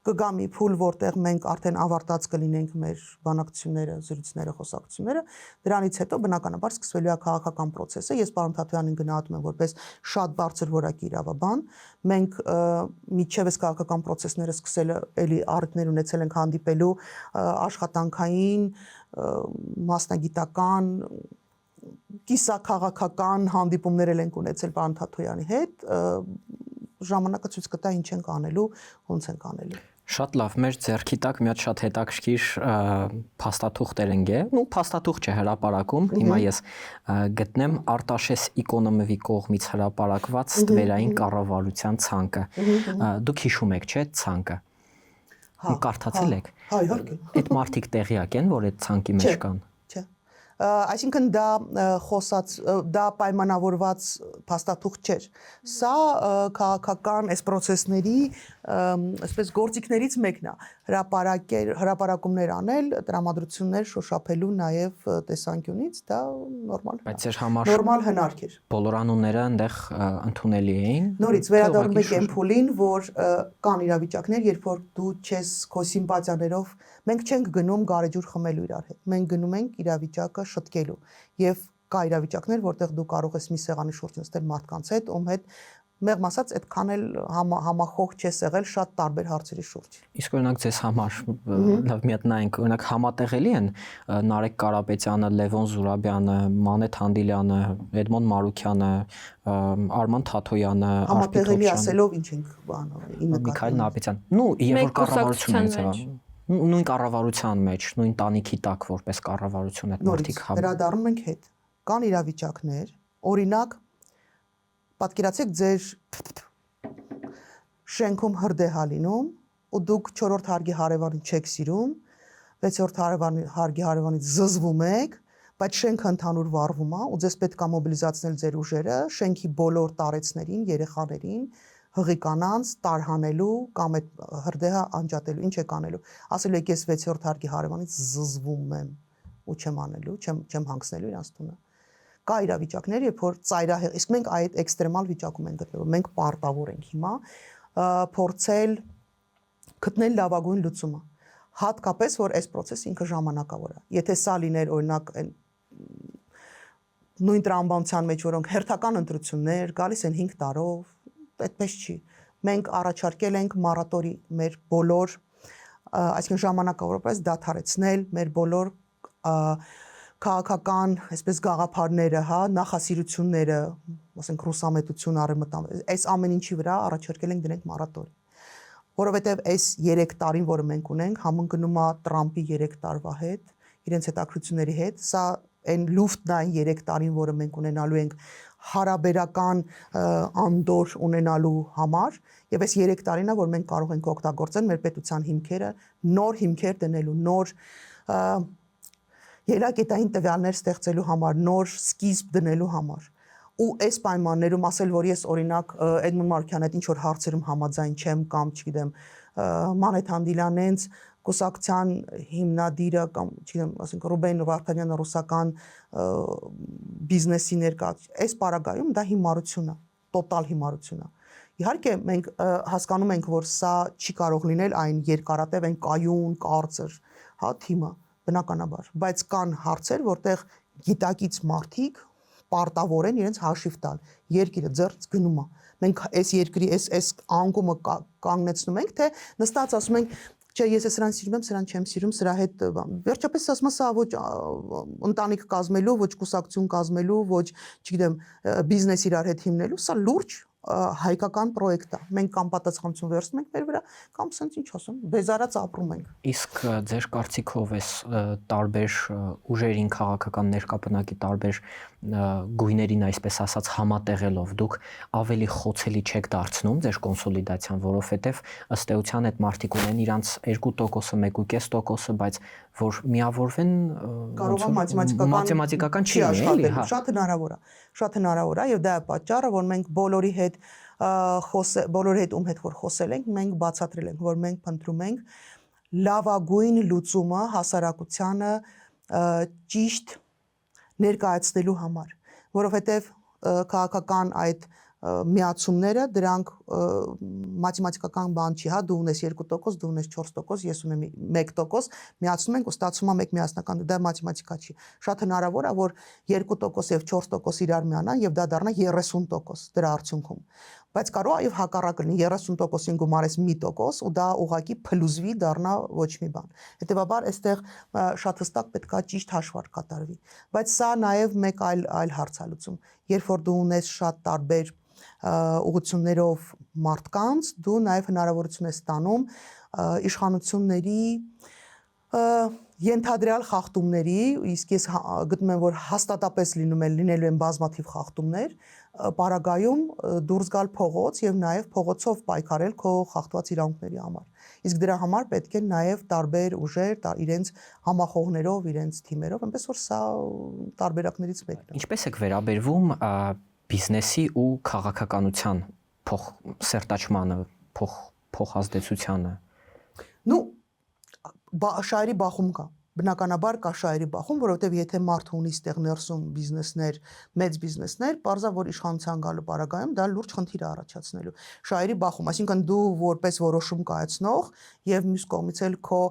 Կգա մի փուլ, որտեղ մենք արդեն ավարտած կլինենք մեր բանակցությունները, զրույցները, խոսակցությունները, դրանից հետո բնականաբար սկսվելու է քաղաքական process-ը։ Ես պարոն Թաթոյանին գնահատում եմ որպես շատ բարձր որակի իրավաբան։ Մենք միջև այս քաղաքական process-ները սկսելը էլի առիթներ ունեցել ենք հանդիպելու աշխատանքային, մասնագիտական կիսաքաղաքական հանդիպումներ ենք ունեցել պարոն Թաթոյանի հետ, ժամանակը ցույց կտա ինչ ենք անելու, ոնց ենք անելու։ Շատ լավ, մեր ձեռքի տակ մի հատ շատ հետաքրքիր փաստաթուղթեր են գե, ու փաստաթուղթ չէ հրապարակում, հիմա ես գտնեմ Արտաշես Էկոնոմովի կողմից հրապարակված ստվերային կառավարության ցանկը։ Դուք հիշում եք, չէ՞, ցանկը։ Կարդացել եք։ Հա, իհարկե։ Այդ մարդիկ տեղյակ են, որ այդ ցանկի մեջ կան։ Չէ։ Այսինքն դա խոսած դա պայմանավորված փաստաթուղթ չէր։ Սա քաղաքական այս process-ների այսպես գործիքներից մեկն է։ Հրապարակումներ անել, տրամադրություններ շոշափելու նաև տեսանկյունից դա Բայց ձեր համար նորմալ հնարք էր։ բոլոր անունները այնտեղ ընդունելի էին։ Նորից վերադառնում ենք էմփուլին, որ կան իրավիճակներ, երբ որ դու չես քո սիմպաթիաներով մենք չենք գնում գարեջուր խմելու իրար հետ։ Մենք գնում ենք իրավիճակը շտկելու եւ կա իրավիճակներ, որտեղ դու կարող ես մի սեղանի շուրջ նստել մարդկանց հետ, ում հետ մեղմ ասած այդքան էլ համախոհ չես եղել շատ տարբեր հարցերի շուրջ։ Իսկ օրինակ ձեզ համար լավ մի հատ նայենք, օրինակ համատեղելի են Նարեկ Կարապետյանը, Լևոն Զուրաբյանը, Մանեթ Հանդիլյանը, Էդմոն Մարուքյանը, Արման Թաթոյանը, Համատեղելի ասելով ինչ ենք բանը Միքայել Նապետյան։ Նու երբ որ կառավարությունից է նույն կառավարության մեջ, նույն տանիքի տակ որպես կառավարություն այդ մարդիկ վերադառնում ենք հետ։ Կան իրավիճակներ, օրինակ պատկերացեք ձեր շենքում հրդեհ է լինում ու դուք 4-րդ հարգի հարևանին չեք սիրում, 6-րդ հարգի հարևանից զզվում եք, բայց շենքը ընդհանուր վառվում է ու ձեզ պետք է մոբիլիզացնել ձեր ուժերը շենքի բոլոր տարեցներին, երեխաներին, հղի կանանց տարհանելու կամ այդ հրդեհը անջատելու, ինչ եք անելու։ Ասելու եք ես 6-րդ հարգի հարևանից զզվում եմ ու չեմ անելու, չեմ հանգցնելու իրանց տունը։ Կա իրավիճակներ, երբ որ ծայրահեղ, իսկ մենք այդ էքստրեմալ վիճակում ենք գտնվում, մենք պարտավոր ենք հիմա փորձել գտնել լավագույն լուծումը։ Հատկապես որ այս process ինքը ժամանակավոր է։ Եթե սա լիներ օրինակ նույն տրամաբանության մեջ, որոնք հերթական ընտրություններ գալիս են 5 տարով, այդպես չի։ Մենք առաջարկել ենք մորատորի մեր բոլոր, այսինքն ժամանակավորապես դադարեցնել մեր բոլոր քաղաքական, այսպես գաղափարները, հա, նախասիրությունները, ասենք ռուսամետություն, արևմտամ, այս ամեն ինչի վրա առաջարկել ենք դնենք մորատորի։ Որովհետև այս 3 տարին, որը մենք ունենք, համընկնում է Տրամպի 3 տարվա հետ, իրենց հետաքրությունների հետ, սա այն լուֆտն այն 3 տարին, որը մենք ունենալու ենք հարաբերական անդոր ունենալու համար, եւ այս 3 տարին է, որ մենք կարող ենք օգտագործել մեր պետության հիմքերը, նոր հիմքեր դնելու, նոր ելակետային տվյալներ ստեղծելու համար, նոր սկիզբ դնելու համար։ Ու այս պայմաններում ասել, որ ես օրինակ Էդմոն Մարուքյանի հետ ինչ որ հարցերում համաձայն չեմ կամ չգիտեմ Մանեթ Հանդիլյանենց կուսակցության հիմնադիրը կամ չգիտեմ, ասենք Ռուբեն Վարդանյանը ռուսական բիզնեսի ներկա, այս պարագայում դա հիմարություն է, տոտալ հիմարություն է։ Իհարկե մենք հասկանում ենք, որ սա չի կարող լինել այն երկարատև, այն կայուն, կարծր, հա, թիմը, բնականաբար, բայց կան հարցեր, որտեղ գիտակից մարդիկ պարտավոր են իրենց հաշիվ տալ։ Երկիրը ձեռք գնում է։ Մենք այս երկրի այս անկումը կանգնեցնում ենք, թե նստած ասում ենք, չէ, ես սրան սիրում եմ, սրան չեմ սիրում, սրա հետ վերջապես ասում եմ, սա ոչ ընտանիք կազմելու, ոչ կուսակցություն կազմելու, ոչ, չգիտեմ, բիզնես իրար հետ հիմնելու, սա լուրջ հայկական պրոյեկտ է։ Մենք կամ պատասխանություն վերցնում ենք մեր վրա, կամ ասենք ինչ ասում, բեզարած ապրում ենք։ Իսկ ձեր կարծիքով էս տարբեր ուժերին քաղաքական ներկապնակի տարբեր գույներին, այսպես ասած, համատեղելով դուք ավելի խոցելի չեք դարձնում ձեր կոնսոլիդացիան, որովհետև ըստ էության այդ մարդիկ ունեն իրանց 2%-ը, 1.5%-ը, բայց որ միավորվեն կարող է մաթեմատիկական չի լինի, հա։ Շատ հնարավոր է, եւ դա է պատճառը, որ մենք բոլորի հետ ում հետ որ խոսել ենք, մենք բացատրել ենք, որ մենք փնտրում ենք լավագույն լուծումը հասարակությանը ճիշտ ներկայացնելու համար, որովհետև քաղաքական այդ միացումները դրանք մաթեմատիկական բան չի, հա, դու ունես 2%, դու ունես 4%, ես ունեմ 1%, միացնում ենք ու ստացվում է մեկ միասնական, դա մաթեմատիկա չի։ Շատ հնարավոր է, որ 2% եւ 4% իրար միանան եւ դա դառնա 30% դրա արդյունքում։ Բայց կարող է եւ հակառակը լինի 30%-ին գումարես 1% ու դա ուղղակի փլուզվի, դառնա ոչ մի բան։ Հետեւաբար այստեղ շատ հստակ պետքա ճիշտ հաշվարկ կատարվի։ Բայց սա նաեւ մեկ այլ հարց է լուծում։ Երբ որ դու ունես շատ տարբեր ուղղություններով մարդկանց, դու նաև հնարավորություն ես ստանում իշխանությունների ենթադրյալ խախտումների, իսկ ես գտնում եմ, որ հաստատապես լինելու են բազմաթիվ խախտումներ, պարագայում դուրս գալ փողոց եւ նաեւ փողոցով պայքարել քո խախտված իրավունքների համար։ Իսկ դրա համար պետք է նաեւ տարբեր ուժեր, իրենց համախոհներով, իրենց թիմերով, այնպես որ սա տարբերակներից մեկն է։ Ինչպես եք վերաբերվում բիզնեսի ու քաղաքականության սերտաճմանը, փոխազդեցությանը։ Շահերի բախում կա։ Բնականաբար կա շահերի բախում, որովհետև եթե մարդը ունի ստեղ ներսում բիզնեսներ, մեծ բիզնեսներ, բարձա որ իշխանության գալու պարագայում դա լուրջ խնդիր է առաջացնելու։ Շահերի բախում, այսինքն դու որպես որոշում կայացնող եւ մյուս կողմից էլ քո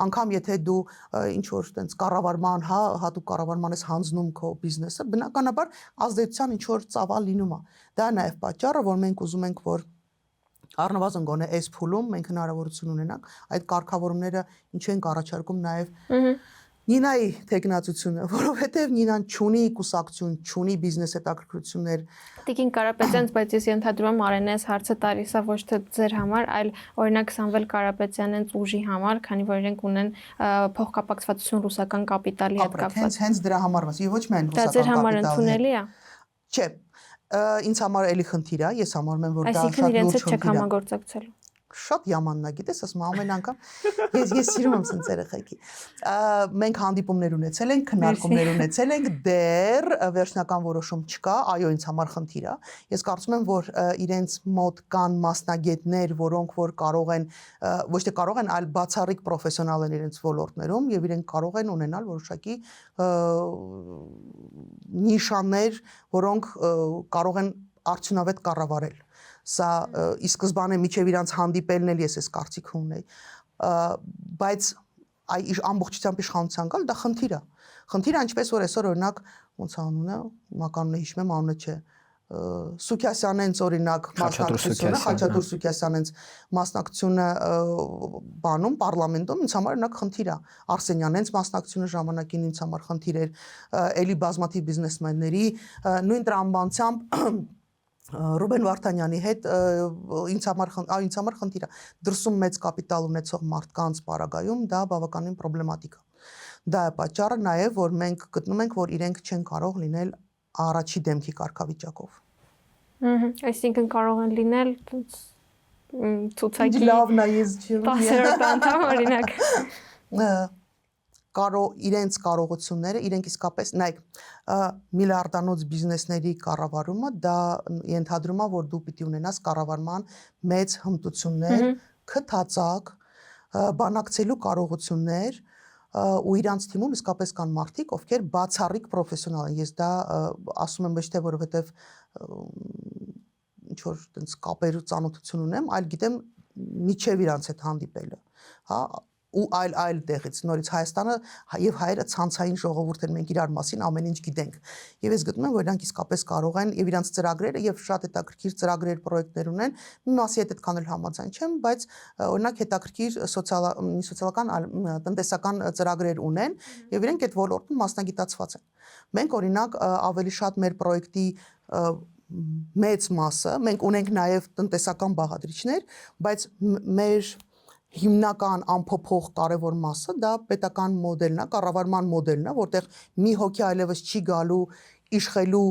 անգամ եթե դու ինչ որ տենց կառավարման, հատուկ կառավարման ես հանձնում քո բիզնեսը, բնականաբար ազդեցության ինչ որ ծավալ լինում է։ Դա նաեւ պատճառը, որ մենք ուզում ենք, որ առնվազն գոնե այս փուլում մենք հնարավորություն ունենանք այդ կարգավորումները ինչ ենք առաջարկում նաև Նինայի տեխնացությունը, որովհետև Նինան չունի կուսակցություն, չունի բիզնես հետաքրքրություններ։ Տիկին Կարապետյանց, բայց ես ենթադրում եմ Արենես հարցը տալիս է ոչ թե ձեր համար, այլ օրինակ Սամվել Կարապետյանենց ուժի համար, քանի որ իրենք ունեն փոխկապակցվածություն ռուսական կապիտալի հետ կապված։ Հենց դրա համար մաս, եւ ոչ միայն ռուսական կապիտալի։ Դա ձեր համար ընդունելի է։ Չէ, ինձ համար էլի խնդիր է, ես համարում եմ, որ դա շատ լուրջ խնդիր է։ Այսինքն իրենց հետ չեք համագործակցելու։ Շատ yamanն է, գիտես, ասում ամեն անգամ ես սիրում եմ սենց երեխեքի։ Մենք հանդիպումներ ունեցել ենք, քննարկումներ ունեցել ենք, դեռ վերջնական որոշում չկա, այո, ինձ համար խնդիր է։ Ես կարծում եմ, որ իրենց մոտ կան մասնագետներ, որոնք որ կարող են ոչ թե կարող են, այլ բացառիկ պրոֆեսիոնալ են իրենց ոլորտներում եւ իրենք կարող են ունենալ որոշակի նիշաներ, որոնք կարող են արդյունավետ կառավարել։ Սա ի սկզբանե միջև իրանց հանդիպելն էլ ես այս կարծիքը ունեի, բայց ամբողջությամբ իշխանության գալ դա խնդիր է։ Խնդիրը ինչպես որ այսօր օրինակ ոնց անունը, մականունը հիշում եմ, անունը չէ, Սուքյասյանենց օրինակ մասնակցությունը, Խաչատուր Սուքյասյանենց մասնակցությունը բանում պարլամենտում ինձ համար օրինակ խնդիր է։ Արսենյանենց մասնակցությունը ժամանակին ինձ համար խնդիր էր, էլի բազմաթիվ բիզնեսմենների նույն տրամաբանությամբ Ռուբեն Վարդանյանի հետ ինձ համար խնդիր է։ Դրսում մեծ կապիտալ ունեցող մարդկանց պարագայում դա բավականին պրոբլեմատիկ է։ Դա է պատճառը նաև, որ մենք գտնում ենք, որ իրենք չեն կարող լինել առաջի դեմքի կարգավիճակով։ Այսինքն կարող են լինել ցուցակի լավն է, ես չեմ 10-րդ անդամ օրինակ։ Իրենց կարողությունները, իրենք իսկապես, նայեք, միլիարդանոց բիզնեսների կառավարումը դա ենթադրում է, որ դու պիտի ունենաս կառավարման մեծ հմտություններ, քթածակ, բանակցելու կարողություններ ու իրանց թիմում իսկապես կան մարդիկ, ովքեր բացառիկ պրոֆեսիոնալ են։ Ես դա ասում եմ ոչ թե որովհետև ինչ որ տենց կապեր ու ծանոթություն ունեմ, այլ գիտեմ միջև իրանց հետ հանդիպելը, հա ու այլ տեղից նորից Հայաստանը եւ հայերը ցանցային ժողովուրդ են, մենք իրար մասին ամեն ինչ գիտենք եւ ես գտնում եմ որ իրանք իսկապես կարող են եւ իրանք ծրագրերը եւ շատ հետաքրքիր ծրագրեր պրոյեկտներ ունեն մի մասի հետ այդքան էլ համաձայն չեմ բայց օրինակ հետաքրքիր սոցիալական տնտեսական ծրագրեր ունեն եւ իրենք այդ ոլորտում մասնագիտացված են մենք օրինակ ավելի շատ մեր պրոյեկտի մեծ մասը մենք ունենք նաեւ տնտեսական բաղադրիչներ բայց մեր հիմնական ամփոփող կարևոր մասը դա պետական մոդելն է, կառավարման մոդելն է, որտեղ մի հոգի այլևս չի գալու իշխելու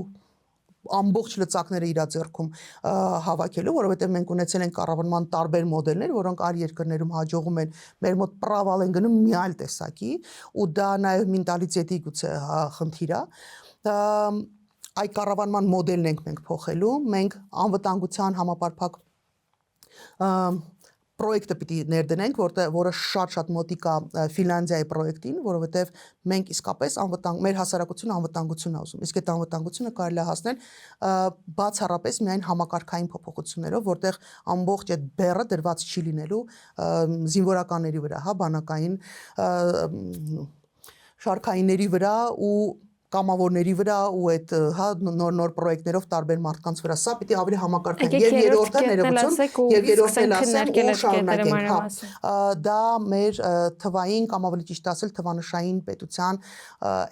ամբողջ լծակները իր ձեռքում հավաքելու, որովհետև մենք ունեցել ենք կառավարման տարբեր մոդելներ, որոնք այլ երկրներում հաջողում են, մեր մոտ պրավալ են գնում մի այլ տեսակի, ու դա նաև մենտալիտետի գուցե խնդիր է։ Այդ կառավարման մոդելն ենք մենք փոխելու, մենք անվտանգության համապարփակ պրոյեկտը պիտի ներդնենք, որը շատ մոտիկ է Ֆինլանդիայի պրոյեկտին, որովհետև մենք իսկապես մեր հասարակությունը անվտանգություն է ուզում։ Իսկ այդ անվտանգությունը կարելի է հասնել բացառապես միայն համակարգային փոփոխություններով, որտեղ ամբողջ այդ բեռը դրված չի լինելու զինվորականների վրա, հա, բանակային շարքայինների վրա ու կամավորների վրա ու այդ հա նոր պրոյեկտներով տարբեր մարդկանց վրա սա պիտի ավելի համակարգային եւ երրորդը ներողություն եւ երրորդն ասեմ ու շարունակենք հա դա մեր թվային կամ ավելի ճիշտ ասել թվանշային պետության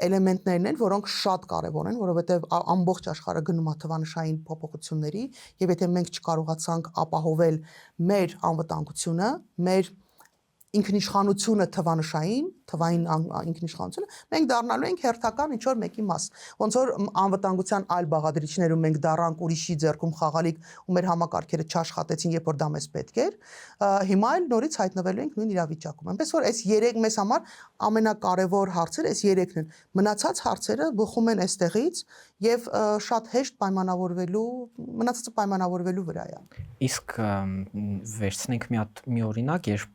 էլեմենտներն են որոնք շատ կարեւոր են որովհետեւ ամբողջ աշխարհը գնում է թվանշային փոփոխությունների եւ եթե մենք չկարողացանք ապահովել մեր անվտանգությունը մեր ինքնիշխանությունը թվային ինքնիշխանությունը, մենք դառնալու ենք հերթական ինչ որ մեկի մաս։ Ոնց որ անվտանգության այլ բաղադրիչներում մենք դառանք ուրիշի ձեռքում խաղալիք ու մեր համակարգերը չաշխատեցին, երբ որ դա մեզ պետք էր, հիմա էլ նորից հայտնվելու ենք նույն իրավիճակում։ Այնպես որ այս 3 մեզ համար ամենակարևոր հարցերը այս 3-ն են։ Մնացած հարցերը բխում են այստեղից եւ շատ հեշտ մնացածը պայմանավորվելու վրա է։ Իսկ վերցնենք մի օրինակ, երբ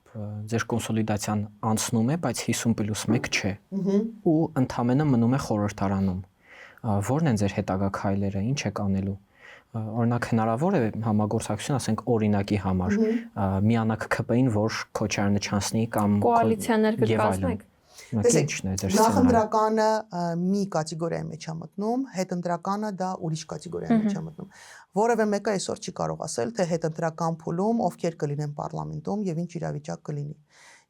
ձեր կոնսոլիդացիան անցնում է, բայց 50+1 չէ։ Ու ընդամենը մնում է խորհրդարանում։ Որն են ձեր հետագա քայլերը, ինչ եք անելու։ Օրինակ հնարավոր է համագործակցություն, ասենք օրինակի համար, միանաք ԿՓ-ին, որ Քոչարյանը չանցնի կամ կոալիցիաներ կկազմեք։ Ինչն է ձեր նախընտրականը մի կատեգորիայի մեջ է մտնում, հետընտրականը դա ուրիշ կատեգորիայի մեջ է մտնում։ Որևէ մեկը այսօր չի կարող ասել, թե հետընտրական փուլում ովքեր կլինեն պարլամենտում եւ ինչ իրավիճակ կլինի։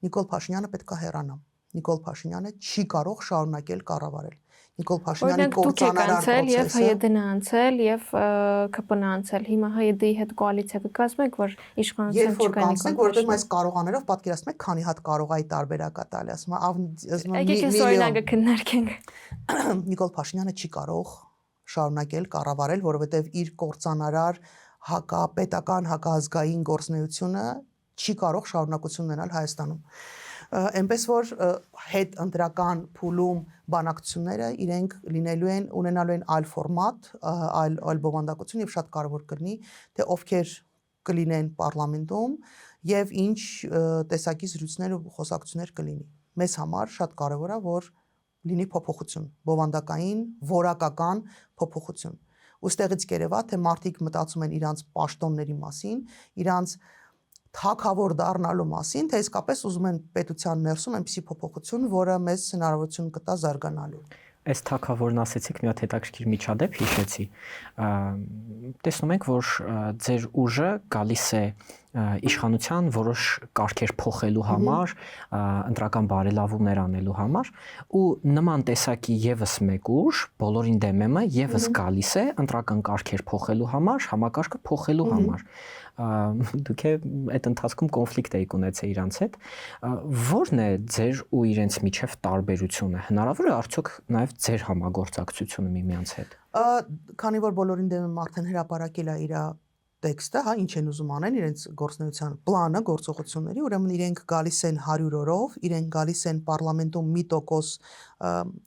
Նիկոլ Փաշինյանը պետք է հեռանա։ Նիկոլ Փաշինյանը չի կարող շարունակել կառավարել։ Նիկոլ Փաշինյանի կորցանարար process-ը եւ ՀՅԴ-ն անցել եւ ԿՊ-ն անցել։ Հիմա ՀՅԴ-ի հետ կոալիցիա կկազմեք, որ իշխանության չկա Նիկոլ Փաշինյանը։ Որովհետեւ այս կարողաներով պատկերացնում եք, քանի հատ կարողայի տարբերակա տալի, ասում եմ Եկեք օրինակը քննարկենք։ Նիկոլ Փաշինյանը չի կարող շարունակել կառավարել, որովհետեւ իր կորցանարար հակապետական հակազգային գործունեությունը չի կարող շարունակություն ունենալ Հայաստանում։ Այնպես որ հետ ընտրական փուլում բանակցությունները իրենք ունենալու են այլ ֆորմատ, այլ բովանդակություն եւ շատ կարեւոր կլինի, թե ովքեր կլինեն պարլամենտում եւ ինչ տեսակի զրույցներ ու խոսակցություններ կլինի։ Մեզ համար շատ կարեւոր է, որ լինի փոփոխություն, բովանդակային, որակական փոփոխություն։ Ոստեղից կերևա, թե մարդիկ մտածում են իրանց պաշտոնների մասին, իրանց թակավոր դառնալու մասին, թե իսկապես ուզում են պետության ներսում այնպիսի փոփոխություն, որը մեզ հնարավորություն կտա զարգանալու։ Այս թակավորն ասեցիք, մի հատ հետաքրքիր միջադեպ հիշեցի։ Տեսնում ենք, որ ձեր ուժը գալիս է իշխանության որոշ կարգեր փոխելու համար, ընտրական բարելավումներ անելու համար, ու նման տեսակի եւս մեկ ուժ, բոլորին դեմեմը եւս գալիս է ընտրական կարգեր փոխելու համար, համակարգը փոխելու համար։ Դուք այդ ընթացքում կոնֆլիկտ եք ունեցել իրանց հետ, որն է ձեր ու իրենց միջև տարբերությունը, հնարավոր է արդյոք նաև ձեր համագործակցությունը միմյանց հետ։ Քանի որ բոլորին դեմ արդեն հրապարակել է իր տեքստը, հա, ինչ են ուզում անեն իրենց գործնեության պլանը, գործողությունների, ուրեմն իրենք գալիս են 100 օրով, իրենք գալիս են պարլամենտում 1%,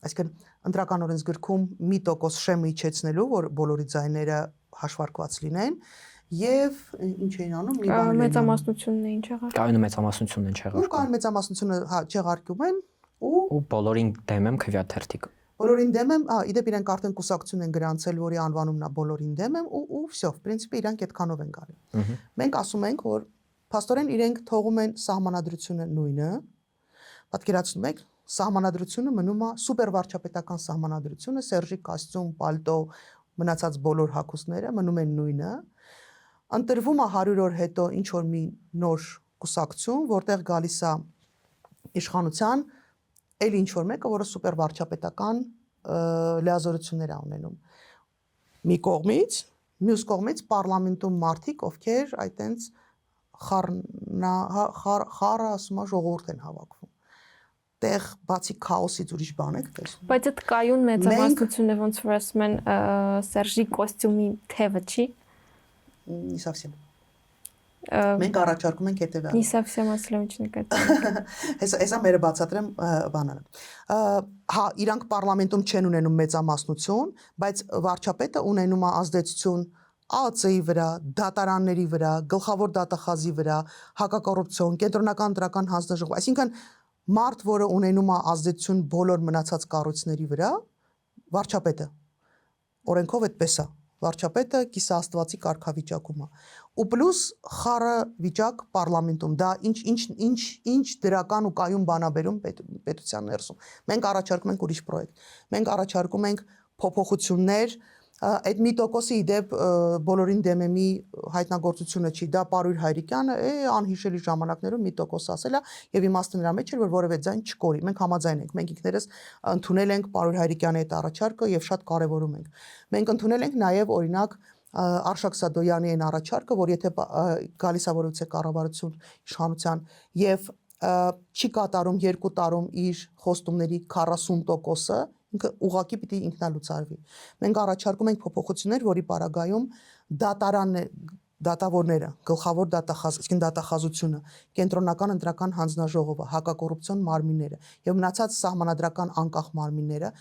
այսինքն ընտրական օրենսգրքում 1% շեմը իջեցնելու, որ բոլորի ձայները հաշվարկված լինեն։ Եվ ինչ էին անում, մի բան մեծամասնությունն էին չեղարկում։ Կայուն մեծամասնությունն են չեղարկում։ Ու կայուն մեծամասնությունը հա չեղարկում են ու բոլորին դեմ եմ քվյաթերթիկ։ Բոլորին դեմ եմ, իդեպ իրենք արդեն կուսակցություն են գրանցել, որի անվանումն է բոլորին դեմ եմ ու վсё, в принципе իրանք այդքանով են գալի։ Մենք ասում ենք, որ փաստորեն իրենք թողում են սահմանադրությունը նույնը։ Պատկերացնում եք, սահմանադրությունը մնում է սուպերվարչապետական սահմանադրությունը, Սերժի կոստյում, պալտո, մնացած բոլոր հագուստները մնում են նույնը։ Ընտրվում է 100 օր հետո ինչ որ մի նոր կուսակցություն, որտեղ գալիս է իշխանության էլ ինչ որ մեկը, որը սուպեր վարչապետական լիազորություններ է ունենում։ Մի կողմից, մյուս կողմից պարլամենտում մարդիկ, ովքեր այտենց խառը ասում է ժողովուրդ են հավաքվում։ Տեղ բացի քաոսից ուրիշ բան եք տեսնում։ Բայց այդ կայուն մեծամասնությունը ոնց որ ասում են Սերժի կոստյումի թևը չի։ Не совсем. Մենք առաջարկում ենք հետևյալը։ Не совсем ասլեմ ինչ նկատի։ Հեսա մերը բացատրեմ բանանը։ Հա, իրանք պարլամենտում չեն ունենում մեծամասնություն, բայց վարչապետը ունենում է ազդեցություն ԱԱՑ-ի վրա, դատարանների վրա, գլխավոր դատախազի վրա, հակակոռուպցիոն, կենտրոնական դրական հանձնաժողով, այսինքն մարդ, որը ունենում է ազդեցություն բոլոր մնացած կառույցների վրա, վարչապետը։ Օրենքով այդպես է։ Վարչապետը կիսաստվածի կարգավիճակում է։ Ու պլյուս խառը վիճակ պարլամենտում, դա ինչ դրական ու կայուն բանաբերում պետության ներսում։ Մենք առաջարկում ենք ուրիշ պրոյեկտ։ Մենք առաջարկում ենք փոփոխություններ, այդ 1%-ի իդեպ բոլորին դեմեմի հայտնագործությունը չի, դա Պարույր Հայրիկյանը անհիշելի ժամանակներում 1% ասել է եւ իմաստը նրա մեջ էր, որ որևէ ձայն չկորի։ Մենք համաձայն ենք, մենք ինքներս ընդունել ենք Պարույր Հայրիկյանի այդ առաջարկը եւ շատ կարեւորում ենք։ Մենք ընդունել ենք նաեւ օրինակ Արշակ Սադոյանի այն առաջարկը, որ եթե գալիս է որևէ կառավարություն իշխանության եւ չի կատարում 2 տարում իր խոստումների 40%-ը, ինքը ուղղակի պիտի ինքնալուծարվի։ Մենք առաջարկում ենք փոփոխություններ, որի պարագայում դատավորները, գլխավոր դատախազությունը, կենտրոնական ընտրական հանձնաժողովը, հակակոռուպցիոն մարմինները եւ մնացած սահմանադրական անկախ մարմինները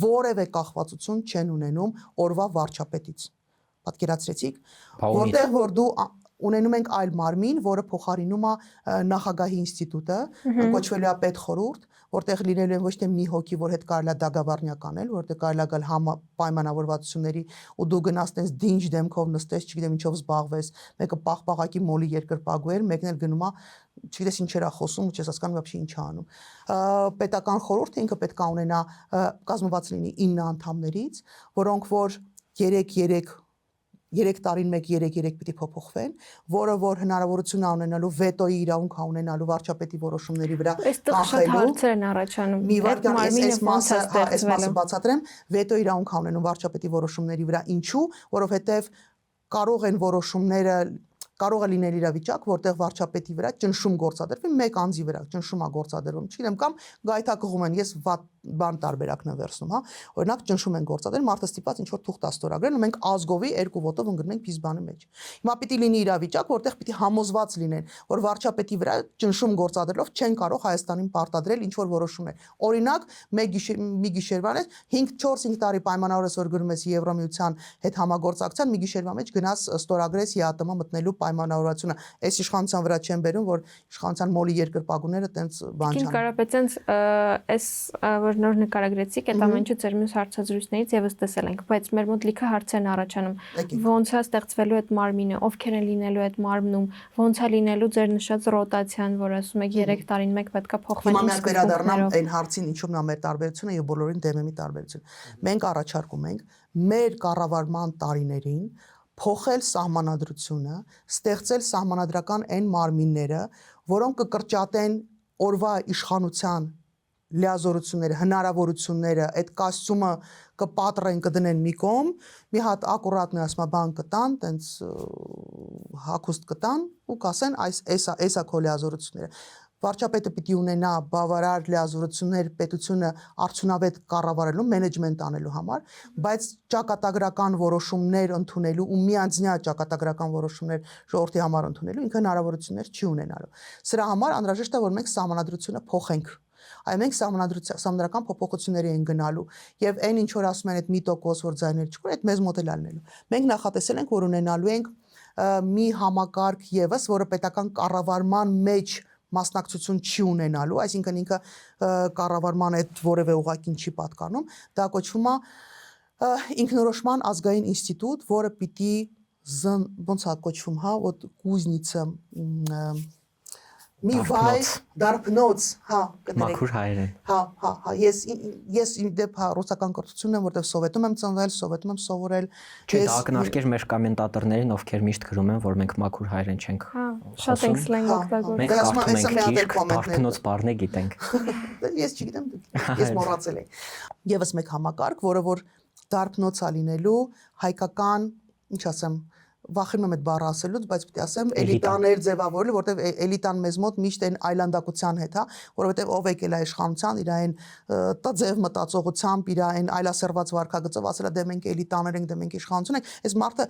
որևէ կախվածություն չեն ունենում օրվա վարչապետից։ Պատկերացրեցիք, որտեղ որ դու ունենում ենք այլ մարմին, որը փոխարինում է նախագահի ինստիտուտը, կոչվելու է պետխորհուրդ, որտեղ լինելու են ոչ թե մի հոգի, որ հետ կարելի է դագավարնյակ անել, որտեղ կարելի է գալ պայմանավորվածությունների ու դու գնաս տես դինջ դեմքով նստես, չգիտեմ ինչով զբաղվես, մեկը պաղպաղակի մոլի երկրպագուեր, մեկն էլ գնում է, չգիտես ինչեր է խոսում, ու չես հասկանում вообще ինչ է անում։ Պետական խորհուրդը ինքը պետք է ունենա կազմված լինի 9 անդամներից, որոնք որ 3 տարին մեկ 3 պիտի փոփոխվեն, որը որ հնարավորություն ունենալու վետոյի իրավունք ունենալու վարչապետի որոշումների վրա կանխելու հարցեր են առաջանում։ Մի վար այս մասը բացատրեմ, վետո իրավունք ունենում վարչապետի որոշումների վրա, ինչու, որովհետև կարող են որոշումները կարող է լինել իրավիճակ, որտեղ վարչապետի վրա ճնշում գործադրվի, մեկ անձի վրա ճնշում է գործադրվում, չգիտեմ, կամ գայթակղում են, ես բան տարբերակն եմ վերցնում, հա, օրինակ ճնշում են գործադրել, մարդը ստիպված ինչ որ թուղթ ստորագրել, ու մենք ազգովի 2 ոտով ընկնում ենք փիզբանի մեջ։ Հիմա պիտի լինի իրավիճակ, որտեղ պիտի համոզված լինեն, որ վարչապետի վրա ճնշում գործադրելով չեն կարող Հայաստանին պարտադրել ինչ որ որոշումներ։ Օրինակ, մի գիշերվան է 4-5 տարի պայմանավորես, որ գրում ես Եվրոմիության հետ համագործակցության, մի գիշերվա մեջ գնաս ստորագրես ԵԱՏՄ մտնելու պայմանավորվածությունը։ Այս իշխանության վրա չեն բերում, որ իշխանության մոլի երկրպագուները տենց բան չան։ Կարապետյան, այս որ նոր նկարագրեցիք, այդ ամենը ձեր մյուս հարցազրույցներից եւս տեսել ենք, բայց մեր մոտ լիքը հարցեր են առաջանում։ Ոնց է ստեղծվելու այդ մարմինը, ովքեր են լինելու այդ մարմնում, ոնց է լինելու ձեր նշած ռոտացիան, որ ասում եք 3 տարին մեկ պետքա փոխվեն։ Հիմա մենք վերադառնամ այն հարցին, ինչու՞մն է մեր տարբերությունը եւ բոլորին դեմ է մի տարբերություն։ Մենք առաջարկում ենք մեր կառավարման տարիներին փոխել սահմանադրությունը, ստեղծել սահմանադրական այն մարմինները, որոնք կկրճատեն օրվա իշխանության լիազորությունները, հնարավորությունները, այդ կոստյումը կպատրեն, կդնեն մի կողմ, մի հատ ակուրատնի ասма բան կտան, տենց հագուստ կտան ու կասեն այսա քո լիազորությունները։ Վարչապետը պիտի ունենա բավարար լիազորություններ պետությունը արդյունավետ կառավարելու, մենեջմենտ անելու համար, բայց ճակատագրական որոշումներ ընդունելու ու միանձնյա ճակատագրական որոշումներ ժողովրդի համար ընդունելու ինքը հնարավորություններ չի ունենալու։ Սրա համար անհրաժեշտ է, որ մենք սահմանադրությունը փոխենք։ Այ մենք սահմանադրական փոփոխությունների են գնալու եւ այն ինչ որ ասում են այդ 1% որ ձայներ չկար, այդ մեզ մոտ էլ լինելու։ Մենք նախատեսել ենք, որ ունենալու ենք մի համակարգ եւս, որը պետական կառավարման մեջ մասնակցություն չի ունենալու, այսինքն ինքը կառավարման այդ որևէ ուղղակին չի պատկանում, դա կոչվում է ինքնորոշման ազգային ինստիտուտ, որը պիտի ոնց է կոչվում, հա, ոտ կուզնիցը մի վայ դարբնոց, հա, Մաքուր հայերեն։ Հա, ես իմ դեպ ռուսական կրթությունն եմ, որտեղ սովետում եմ ծնվել, սովետում եմ սովորել։ Չէ, դա ակնարկեր մեր կոմենտատորներին, ովքեր միշտ գրում են, որ մենք մաքուր հայերեն չենք։ Հա, շատ ենք սլենգ օգտագործում։ Մենք կարդում ենք դարբնոց բառներ գիտենք։ Ես չգիտեմ, ես մոռացել եմ։ Եվս մեկ համակարգ, որը որ դարբնոց է լինելու հայկական, ինչ ասեմ, վախենում եմ այդ բառը ասելուց, բայց պիտի ասեմ էլիտաներ ձևավորել, որտեղ էլիտան մեզ մոտ միշտ այն այլանդակության հետ, հա, որովհետև ով եկել է իշխանության, իր այն տաձև մտածողությամբ, իր այն այլասերված վարքագծով ասել է դե մենք էլիտաներ ենք, դե մենք իշխանություն ենք, այս մարդը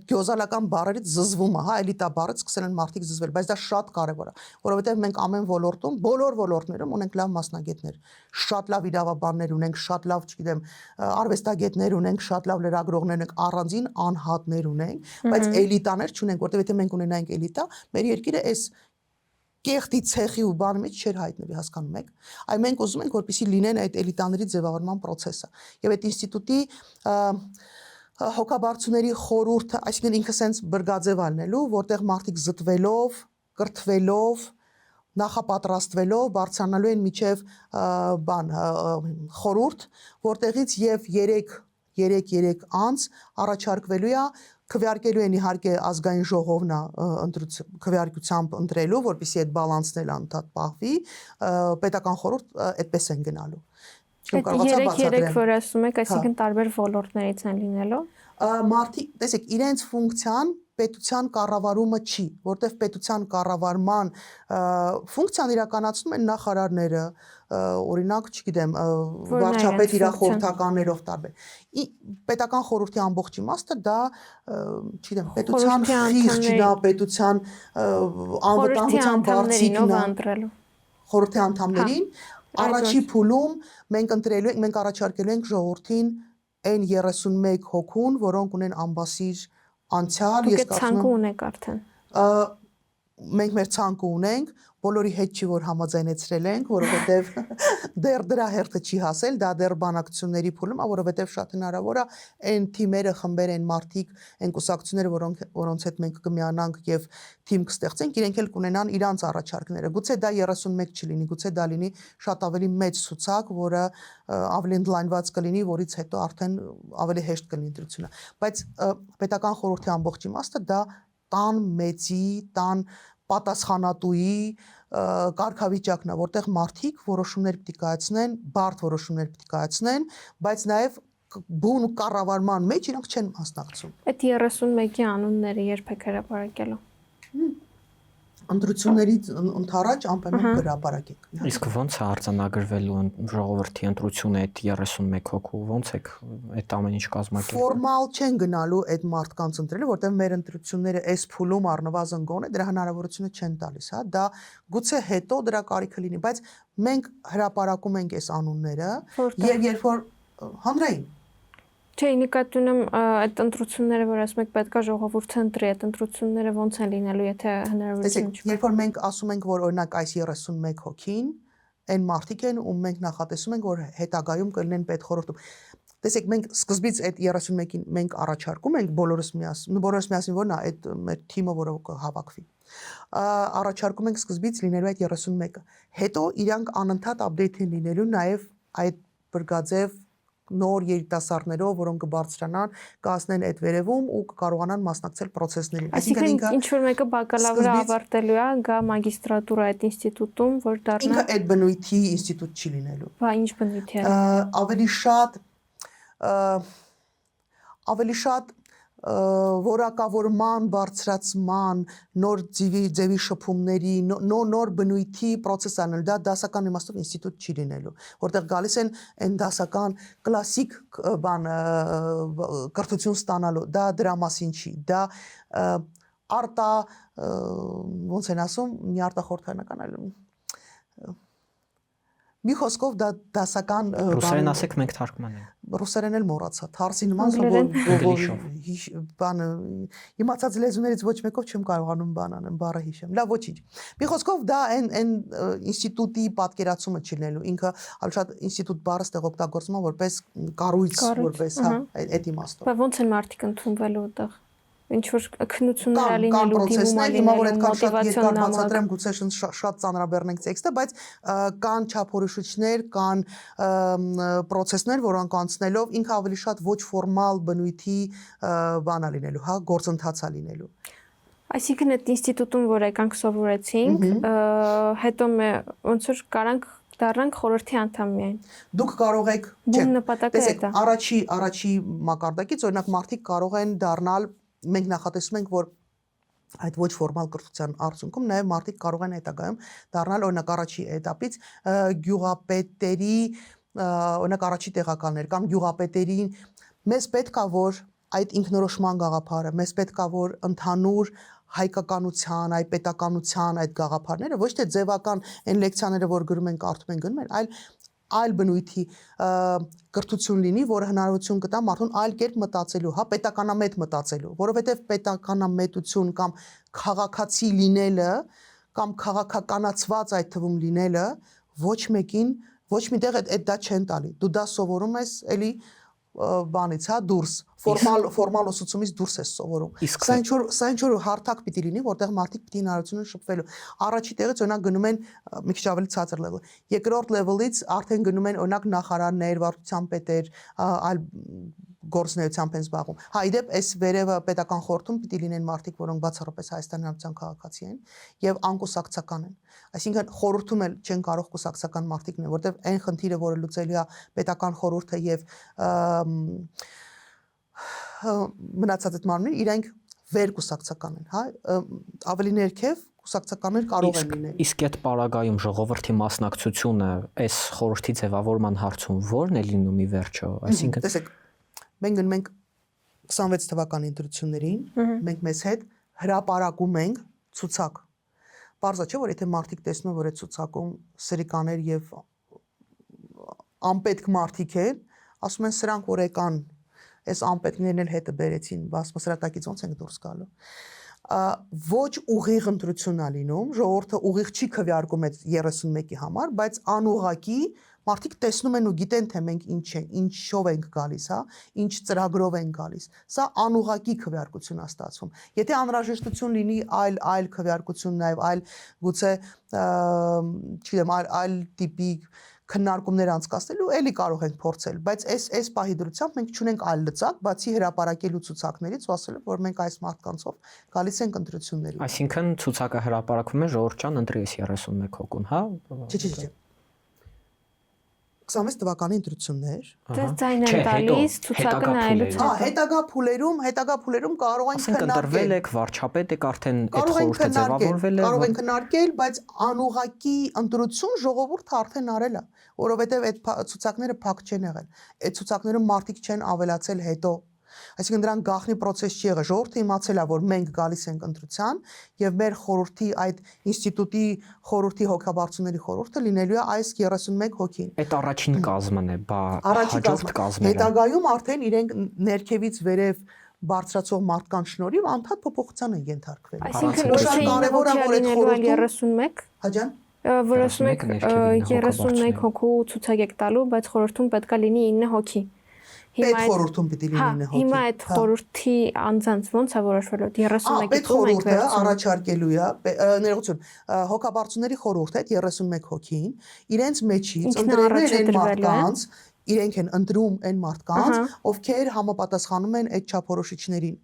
գյոզալական բառերից զզվում է, հա, էլիտա բառից սկսել են մարդիկ զզվել, բայց դա շատ կարևոր է, որովհետև մենք ամեն ոլորտում, բոլոր ոլորտներում ունենք լավ մասնագետներ, շատ լավ իրավաբաններ ունենք, շատ լավ, չգիտեմ, արվեստագետներ ունենք, շատ լավ լրագրողներ ունենք, առանձին անհատներ ունենք, բայց էլիտաներ չունենք, որտեղ եթե մենք ունենայինք էլիտա, մեր երկիրը այս կեղտի ցեխի ու բանի մեջ չէր հայտնվի, հասկանում եք։ Այ մենք ուզում ենք, որպեսզի լինեն այդ էլիտաների ձևավորման process-ը։ Եվ այդ ինստիտուտի հոգաբարձուների խորհուրդը, այսինքն ինքը սենց բրգաձև ալնելու, որտեղ մարդիկ զտվելով, կրթվելով, նախապատրաստվելով բարձրանալու են միջև բան խորհուրդ, որտեղից եւ 3 անց առաջարկվելու է քվեարկելու են իհարկե ազգային ժողովն է քվեարկությամբ ընտրելու, որպեսզի այդ բալանսն էլ անդադ պահվի, պետական խորհուրդ այդպես են գնալու։ Այդ 3 որ ասում եք, այսինքն տարբեր ոլորտներից են լինելու։ Մարդիկ, տեսեք, իրենց ֆունկցիան պետության կառավարումը չի, որտեղ պետության կառավարման ֆունկցիան իրականացնում են նախարարները, օրինակ, չգիտեմ, վարչապետ իր խորհրդականներով տարբեր։ Պետական խորհրդի ամբողջ իմաստը դա, չգիտեմ, պետության խիղճն է, պետության անվտանգության բարձիկն է, խորհրդի անդամներին առաջի փուլում մենք առաջարկելու ենք ժողովրդին այն 31 հոգուն, որոնք ունեն ամբասիր անցյալ, ես կարծում եմ ունեք արդեն։ Մենք մեր ցանկը ունենք, բոլորի հետ չի որ համաձայնեցրել ենք, որովհետև դեռ դրա հերթը չի հասել, դա դեռ բանակցությունների փուլում է, որովհետև շատ հնարավոր է այն թիմերը, խմբեր, այն մարդիկ, այն կուսակցությունները, որոնց հետ մենք կմիանանք եւ թիմ կստեղծենք, իրենք էլ կունենան իրանց առաջարկները։ Գուցե դա 31 չլինի, գուցե դա լինի շատ ավելի մեծ ցուցակ, որը ավելի ընդլայնված կլինի, որից հետո արդեն ավելի հեշտ կլինի ընտրությունը։ Բայց պետական խորհրդի ամբողջ իմաստը դա տան մեծի, տան պատասխանատուի կարգավիճակն է, որտեղ մարդիկ որոշումներ պիտի կայացնեն, բարդ որոշումներ պիտի կայացնեն, բայց նաև բուն կառավարման մեջ իրենք չեն մասնակցում։ Այդ 31-ի անունները երբեք հրապարակելու։ Ընտրություններից ընդառաջ անպայման հրապարակենք։ Իսկ ո՞նց է արձանագրվելու ժողովրդի ընտրությունը այդ 31 հոգու, ո՞նց է այդ ամեն ինչ կազմակերպել։ Ֆորմալ չեն գնալու այդ մարդկանց ընտրելու, որտեղ մեր ընտրությունները այս փուլում առնվազն գոնե դրա հնարավորությունը չեն տալիս, հա, դա գուցե հետո դրա կարիքը լինի, բայց մենք հրապարակում ենք այս անունները եւ երբ որ հանրային Չէ, նկատի ունեմ այդ ընտրությունները, որ ասում եք պետքա ժողովուրդը ընտրի, այդ ընտրությունները ո՞նց են լինելու, եթե հնարավորություն չկա։ Երբ որ մենք ասում ենք, որ օրինակ այս 31 հոգին այն մարդիկ են, ում մենք նախատեսում ենք, որ հետագայում կլինեն պետխորհրդում։ Տեսեք, մենք սկզբից այդ 31-ին մենք առաջարկում ենք բոլորս միասին, որն է այդ մեր թիմը, որը կհավաքվի։ Առաջարկում ենք սկզբից լինելու այդ 31-ը։ Հետո իրանք անընդհատ update են լինելու նաև այդ բրգաձև նոր երիտասարդներով, որոնք կբարձրանան, կասնեն այդ վերևում ու կկարողանան մասնակցել process-ներին։ Այսինքն ինչ որ մեկը բակալավրը ավարտելու է, գա մագիստրատուրա այդ ինստիտուտում, որ դառնա։ Ինքը այդ բնույթի ինստիտուտ չի լինելու։ Բա ինչ բնույթի է։ Ավելի շատ որակավորման, բարձրացման, նոր ձևի շփումների, նոր բնույթի process անել, դա դասական իմաստով ինստիտուտ չի լինելու, որտեղ գալիս են այն դասական կլասիկ բան կրթություն ստանալու, դա դրա մասին չի, դա արտա ոնց են ասում, մի արտախորհրդանական այլ մի խոսքով դա դասական ռուսերեն ասեք մենք թարգմանենք ռուսերեն էլ մոռացա թարսի նման բանը իմացած լեզուներից ոչ մեկով չեմ կարողանում բան անեմ բառը հիշեմ լավ ոչինչ մի խոսքով դա այն ինստիտուտի պատկերացումը չլինելու ինքը ավելի շատ ինստիտուտ բառը ստեղ օգտագործվում է որպես կառույց որպես հա այդ իմաստով բա ոնց են մարդիկ ընդունվելու այդտեղ ինչ որ քննություններ լինելու դիմումալի հիմա որ այդքան շատ երկար բացատրեմ գուցե շատ ծանրաբեռնենք տեքստը բայց կան չափորոշիչներ կան process-ներ որոնք անցնելով ինքը ավելի շատ ոչ ֆորմալ բնույթի բան է լինելու հա գործընթաց է լինելու այսինքն այդ ինստիտուտում որ եկանք սովորեցինք հետո ոնց որ կարանք դառնանք խորհրդի անդամ միայն դուք կարող եք բուն նպատակը է դա առաջի մակարդակից օրինակ մարդիկ կարող են դառնալ մենք նախատեսում ենք որ այդ ոչ ֆորմալ կրթության արդյունքում նաև մարդիկ կարող են հետագայում դառնալ օրինակ առաջի этаպից գյուղապետերի օրինակ առաջի տեղակալներ կամ գյուղապետերին մեզ պետք է որ այդ ինքնորոշման գաղափարը մեզ պետք է որ ընդհանուր հայկականության, այ պետականության այդ գաղափարները ոչ թե ձևական այն լեկցիաները որ գրում են կարդում են գնում են այլ բնույթի կրթություն լինի, որը հնարավորություն կտա մարդուն այլ կերպ մտածելու, հա, պետականամետ մտածելու, որովհետև պետականամետություն կամ քաղաքացի լինելը կամ քաղաքականացված այդ թվում լինելը ոչ մեկին ոչ միտեղ այդ դա չեն տալի։ Դու դա սովորում ես էլի բանից, հա, դուրս, ֆորմալ ուսուցումից դուրս ես սովորում։ Սա ինչ որ հարթակ պիտի լինի, որտեղ մարդիկ պիտի հնարավորություն ունեն շփվելու։ Առաջի տեղից օրինակ գնում են մի քիչ ավելի ցածր level։ Երկրորդ level-ից արդեն գնում են օրինակ նախարարներ, վարչության պետեր, այլ գործունեությամբ են զբաղվում։ Հա, իդեպ այս վերևը պետական խորհրդում պիտի լինեն մարդիկ, որոնք բացառապես Հայաստանի Հանրապետության քաղաքացի են եւ անկուսակցական են։ Այսինքն խորհրդում էլ չեն կարող կուսակցական մարդիկ լինել, որտեղ այն խնդիրը, որը լուծելու է պետական խորհուրդը եւ մնացած այդ մարմինները իրենք վերկուսակցական են, հա, ավելի ներքև կուսակցականներ կարող են լինել։ Իսկ այդ պարագայում ժողովրդի մասնակցությունը այս խորհրդի ձևավորման հարցում ո՞րն է լինում ի վերջո, այսինքն տեսեք, մենք գնում ենք 26 թվականի ընտրություններին, մենք մեզ հետ հրապարակում ենք ցուցակ։ Պարզա չէ, որ եթե մարդիկ տեսնում են, որ այդ ցուցակում սրիկաներ եւ անպետք մարդիկ են, ասում են սրանք որ եկան, այս անպետքներն էլ հետը բերեցին, մասրատակից ոնց ենք դուրս գալու։ Ոչ ուղիղ ընտրություն է լինում, ժողովուրդը ուղիղ չի քվեարկում այդ 31-ի համար, բայց անուղակի մարդիկ տեսնում են ու գիտեն թե մենք ինչով ենք գալիս, հա, ինչ ծրագրով ենք գալիս։ Սա անուղակի քվեարկություն է ստացվում։ Եթե անհրաժեշտություն լինի այլ քվեարկություն նաև այլ գուցե, չգիտեմ, այլ տիպի քննարկումներ անցկացնելու, էլի կարող ենք փորձել, բայց այս պահի դրությամբ մենք չունենք այլ լծակ, բացի հրապարակելու ցուցակներից ու ասելու, որ մենք այս մարդկանցով գալիս ենք ընտրությունների։ Այսինքն ցուցակը հրապարակվում է ժողովուրդ ջան ընտրես 31 հոգուն, հա։ Չէ։ 26 թվականի ընտրություններ։ Դες ձայն են տալիս ցուցակը նայելուց հետագա փուլերում կարող են քննարկել։ Ընտրվել եք, վարչապետ եք արդեն այդ խորհուրդը ձևավորվել է։ Կարող են քննարկել, բայց անուղակի ընտրություն ժողովուրդը արդեն արել է, որովհետև այդ ցուցակները փակ չեն եղել։ Այդ ցուցակներում մարդիկ չեն ավելացել հետո։ Այսինքն դրան գաղտնի process չի եղել։ Ժողովուրդը իմացել է, որ մենք գալիս ենք ընտրության եւ մեր խորհրդի այդ ինստիտուտի խորհրդի հոգաբարձուների խորհուրդը լինելու է այս 31 հոգին։ Այդ առաջին կազմն է, հաջորդ կազմերը։ Հետագայում արդեն իրենք ներքևից վերև բարձրացող մարդկանց շնորհիվ անդադ փոփոխության են ենթարկվել։ Այսինքն կարևոր է որ այդ խորհրդում 31 հաջան որ ասում եք 31 հոգու ցուցակ եք տալու, բայց խորհրդում պետքա լինի 9 հոգի։ Պետ խորհրդում պիտի լինի 9 հոգի։ Հիմա այդ խորհրդի անձանց ոնց է որոշվելու 31-ից պետ խորհուրդը առաջարկելու է, ներողություն, հոգաբարձուների խորհուրդը այդ 31 հոգին իրենց մեջից ընտրելու են այն մարդկանց, իրենք են ընտրում այն մարդկանց, ովքեր համապատասխանում են այդ չափորոշիչներին։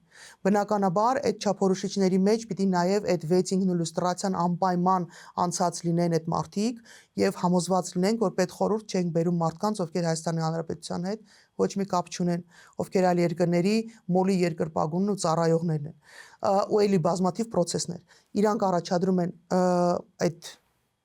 Բնականաբար այդ չափորոշիչների մեջ պիտի նաև այդ վեյթինգն ու լուստրացիան անպայման անցած լինեն այդ մարդիկ եւ համոզված լինենք, որ պետ խորհուրդ չենք բերում մարդկանց, ովքեր Հայաստանի Հանրապետության հետ ոչ մի կապ չունեն, ովքեր այլ երկրների մոլի երկրպագունն ու ծառայողներն են։ Ու էլի բազմաթիվ process-ներ։ Իրանք առաջադրում են այդ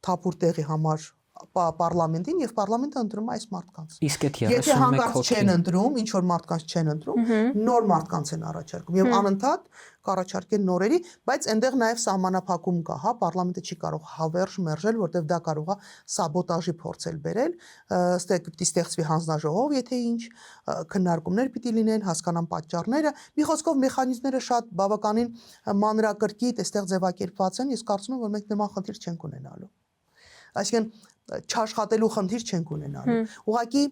թափուր տեղի համար պարլամենտին եւ պարլամենտը ընտրում է այս մարդկանց։ Իսկ այդ 31 Եթե հանկարծ չեն ընտրում, ինչ որ մարդկանց չեն ընտրում, նոր մարդկանց են առաջարկում եւ անընդհատ կառաջարկեն նորերի, բայց այնտեղ նաեւ սահմանափակում կա, հա, պարլամենտը չի կարող հավերժ մերժել, որտեվ դա կարող է սաբոտաժի փորձել բերել, պիտի ստեղծվի հանձնաժողով, եթե ինչ քննարկումներ պիտի լինեն, հասկանան պատճառները, մի խոսքով մեխանիզմները շատ բավականին մանրակրկիտ այստեղ ձևակերպված են, ես կարծում եմ, որ մենք նման խնդիր չենք ունենալու։ Այսինքն չաշխատելու խնդիր չենք ունենալու։ Ուղղակի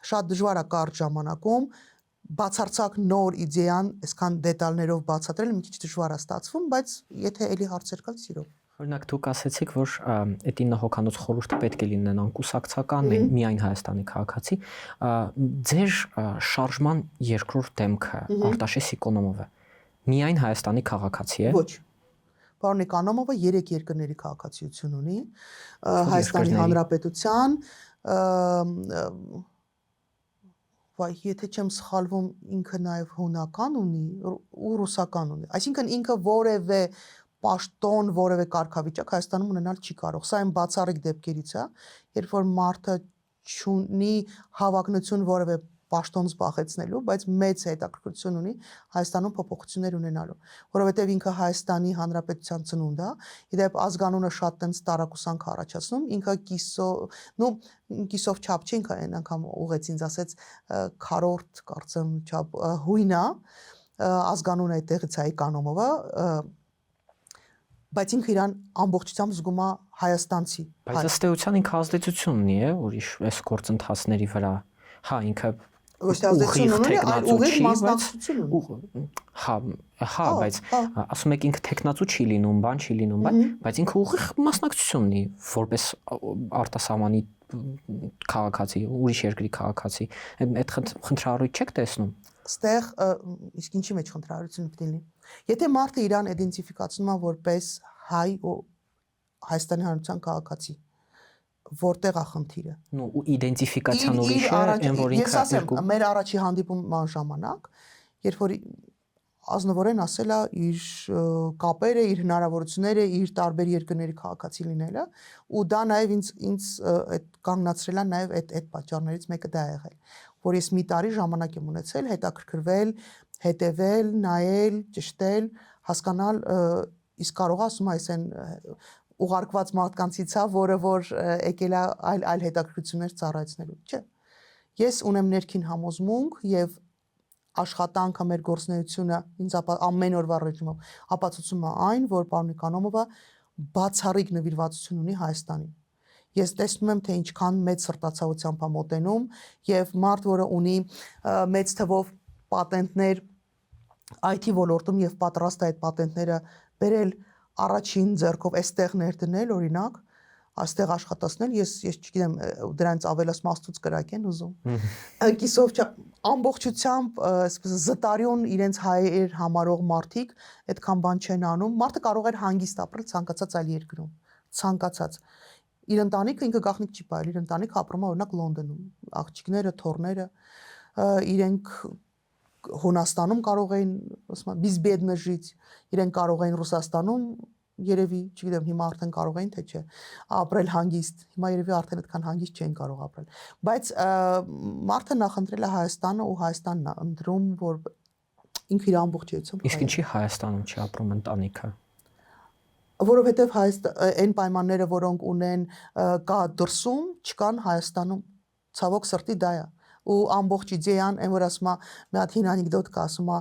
շատ դժվար է կարճ ժամանակում բացարձակ նոր իդեան այսքան դետալներով բացատրել, մի քիչ դժվար է ստացվում, բայց եթե էլի հարցեր կան, սիրով։ Օրինակ դուք ասացիք, որ այդ 9 հոգանոց խորհուրդը պետք է լինեն անկուսակցական, միայն Հայաստանի քաղաքացի։ Ձեր շարժման երկրորդ դեմքը Արտաշես Էկոնոմովը միայն Հայաստանի քաղաքացի է։ Ոչ։ Պարոն Էկոնոմովը 3 երկրների քաղաքացիություն ունի, Հայաստանի Հանրապետության, եթե չեմ սխալվում, ինքը նաև հունական ունի ու ռուսական ունի։ Այսինքն ինքը որևէ պաշտոն, որևէ կարգավիճակ Հայաստանում ունենալ չի կարող։ Սա այն բացառիկ դեպքերից է, երբ որ մարդը չունի հավակնություն որևէ պաշտոն զբաղեցնելու, բայց մեծ հետաքրքրություն ունի Հայաստանում փոփոխություններ ունենալու, որովհետև ինքը Հայաստանի Հանրապետության ծնունդ է, իդեպ ազգանունը շատ տենց տարակուսանք առաջացնում, ինքը կիսով չափ չի, ինքը այն անգամ ուղեց ինձ ասեց քառորդ կարծեմ չափ հույն է, ազգանունը այդտեղից է Էկոնոմովը, բայց ինքը իրան ամբողջությամբ զգում է հայաստանցի։ Բայց ըստ էության ինքը ազդեցություն ունի, այս գործընթացների վրա։ Հա, ինքը ոչ թե ազդեցություն ունի, այլ ուղիղ մասնակցություն ունի։ Հա, բայց ասում եք ինքը տեխնացու չի լինում, բան չի լինում, բայց ինքը ուղիղ մասնակցություն ունի, որպես արտասահմանի քաղաքացի, ուրիշ երկրի քաղաքացի։ Այդ խնդրահարույց չեք տեսնում։ Ստեղ իսկ ինչի մեջ խնդրահարություն պիտի լինի։ Եթե մարդը իրան իդենտիֆիկացնում է որպես հայ ու Հայաստանի Հանրապետության քաղաքացի, որտեղ է խնդիրը։ Ու իդենտիֆիկացիան ուրիշ է, այն որ ինքը երկու։ Մեր առաջի հանդիպման ժամանակ, երբ որ ազնվորեն ասել է իր կապերը, իր հնարավորությունները, իր տարբեր երկրների քաղաքացի լինելը, ու դա նաև ինձ այդ կանգնացրել է նաև այդ պատճառներից մեկը դա եղել, որ ես մի տարի ժամանակ եմ ունեցել հետաքրքրվել, հետևել, նայել, ճշտել, հասկանալ, իսկ կարող ասում այս այն ուղարկված մարդկանցից է, որը որ եկել է այլ հետաքրքրություններ ծառայեցնելու, չէ։ Ես ունեմ ներքին համոզմունք եւ աշխատանքը մեր գործունեությունը ինձ ամեն օրվա ռեժիմով ապացուցում է այն, որ պարոն Նիկանոմովը բացառիկ նվիրվածություն ունի Հայաստանին։ Ես տեսնում եմ, թե ինչքան մեծ սրտացավությամբ է մոտենում եւ մարդ, որը ունի մեծ թվով պատենտներ IT ոլորտում եւ պատրաստ է այդ պատենտները բերել առաջին ձեռքով այստեղ ներդնել, օրինակ, այստեղ աշխատացնել, ես չգիտեմ, դրանից ավելացում աստուց կրակ են ուզում։ Կիսով ամբողջությամբ, այսպես զտարյուն իրենց հայեր համարող մարդիկ այդքան բան չեն անում։ Մարդը կարող էր հանգիստ ապրել ցանկացած այլ երկրում, ցանկացած։ Իր ընտանիքը ինքը գաղտնիք չի պահել, իր ընտանիքը ապրում է օրինակ Լոնդոնում, աղջիկները, թոռները, իրենք Հունաստանում կարող էին, ասում եմ, բիզբեդնը ժիծ, իրենք կարող էին Ռուսաստանում երևի, չգիտեմ, հիմա արդեն կարող էին, թե չէ, ապրել հանգիստ։ Հիմա երևի արդեն այդքան հանգիստ չեն կարող ապրել։ Բայց մարդը նախընտրել է Հայաստանը ու Հայաստանն է ընտրում, որ ինքը իր ամբողջությամբ։ Իսկ ինչի Հայաստանում չի ապրում ընտանիքը։ Որովհետև այն պայմանները, որոնք ունեն կա դրսում, չկան Հայաստանում։ Ցավոք սրտի դա է։ Ու ամբողջ իդեան, այն որ ասում է, մի հատ հին անեկդոտ կա, ասում է,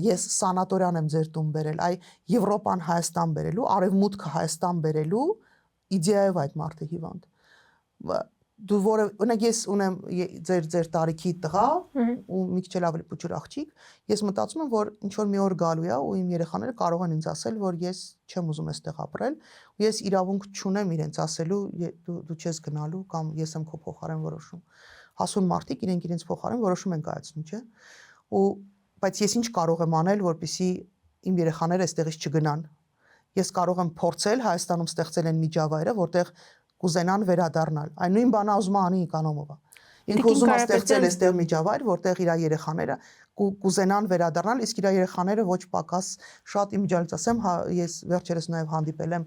ես սանատորիան եմ ձեր տուն բերել, այ Եվրոպան Հայաստան բերելու, արևմուտքը Հայաստան բերելու իդեայով այդ մարդը հիվանդ։ Դու որը օրինակ ես ունեմ ձեր տարիքի տղա ու մի քիչ ավելի փոքր աղջիկ, ես մտածում եմ, որ ինչ որ մի օր գալու է ու իմ երեխաները կարող են ինձ ասել, որ ես չեմ ուզում այստեղ ապրել, ու ես իրավունք չունեմ իրենց ասելու դու չես գնալու կամ ես եմ քո փոխարեն որոշում։ Հասուն մարդիկ իրենց փոխարեն որոշում են կայացնում, չէ՞։ Ու բայց ես ինչ կարող եմ անել, որպեսզի իմ երեխաները այստեղից չգնան։ Ես կարող եմ փորձել Հայաստանում ստեղծել են միջավայրը, որտեղ կուզենան վերադառնալ։ Այն նույն բանը ուզում է անի Նիկանոմովը։ Ինքը ուզում է ստեղծել այստեղ միջավայր, որտեղ իր երեխաները կուզենան վերադառնալ, իսկ իր երեխաները ոչ պակաս շատ իմիջիալից ասեմ, ես վերջերս նաև հանդիպել եմ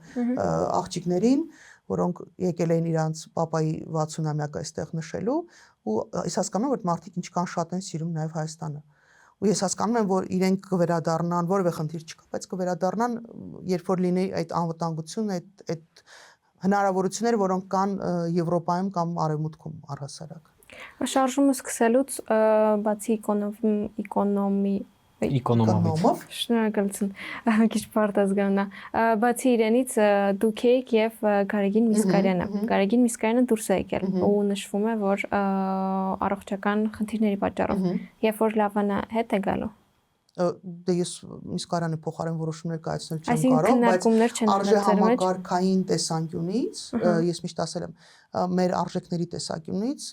աղջիկներին, որոնք եկել էին իրանց պապայի 60-ամյակը այստեղ նշելու, ու ես հասկանում եմ, որ մարդիկ ինչքան շատ են սիրում նաև Հայաստանը։ Ու ես հասկանում եմ, որ իրենք կվերադառնան, որևէ խնդիր չկա, բայց կվերադառնան, երբ որ լինի այդ անվտանգությունը, այդ հնարավորությունները, որոնք կան Եվրոպայում կամ Արևմուտքում առհասարակ։ Շարժումը սկսելուց բացի Էկոնոմով։ Շնորհակալություն։ Մի քիչ պարտազգանա։ Բացի իրենից դուք եք եւ Գարեգին Միսկարյանը։ Գարեգին Միսկարյանը դուրս է եկել ու նշվում է, որ առողջական խնդիրների պատճառով, երբ որ Լավանը հետ է գալու։ Դե ես Միսկարյանի փոխարեն որոշումներ կայացնել չեմ կարող, բայց արժեհամակարգային տեսանկյունից ես միշտ ասել եմ, մեր արժեքների տեսանկյունից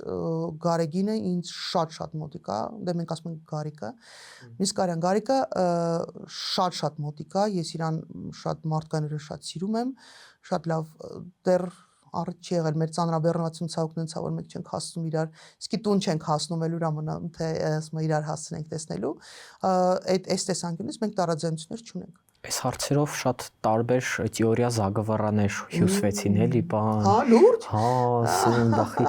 Գարեգինը ինձ շատ մոտիկ է, դե մենք ասում ենք Գարիկը, Միսկարյան Գարիկը շատ մոտիկ է, ես իրան շատ մարդկաները շատ սիրում եմ, շատ լավ դեռ առիթ չի եղել մեր ծանրաբեռնվածություն ցավոքն ցավոք մենք չենք հասնում իրար, իսկի տուն չենք հասնում էլ ուրեմն թե ասում իրար հասցնենք տեսնելու, այս տեսանկյունից մենք տարաձայնություններ չունենք։ Այս հարցերով շատ տարբեր թեորիա զագավառաներ հյուսվեցին էլի, բան։ Հա, լուրջ։ Հա, սննդախի։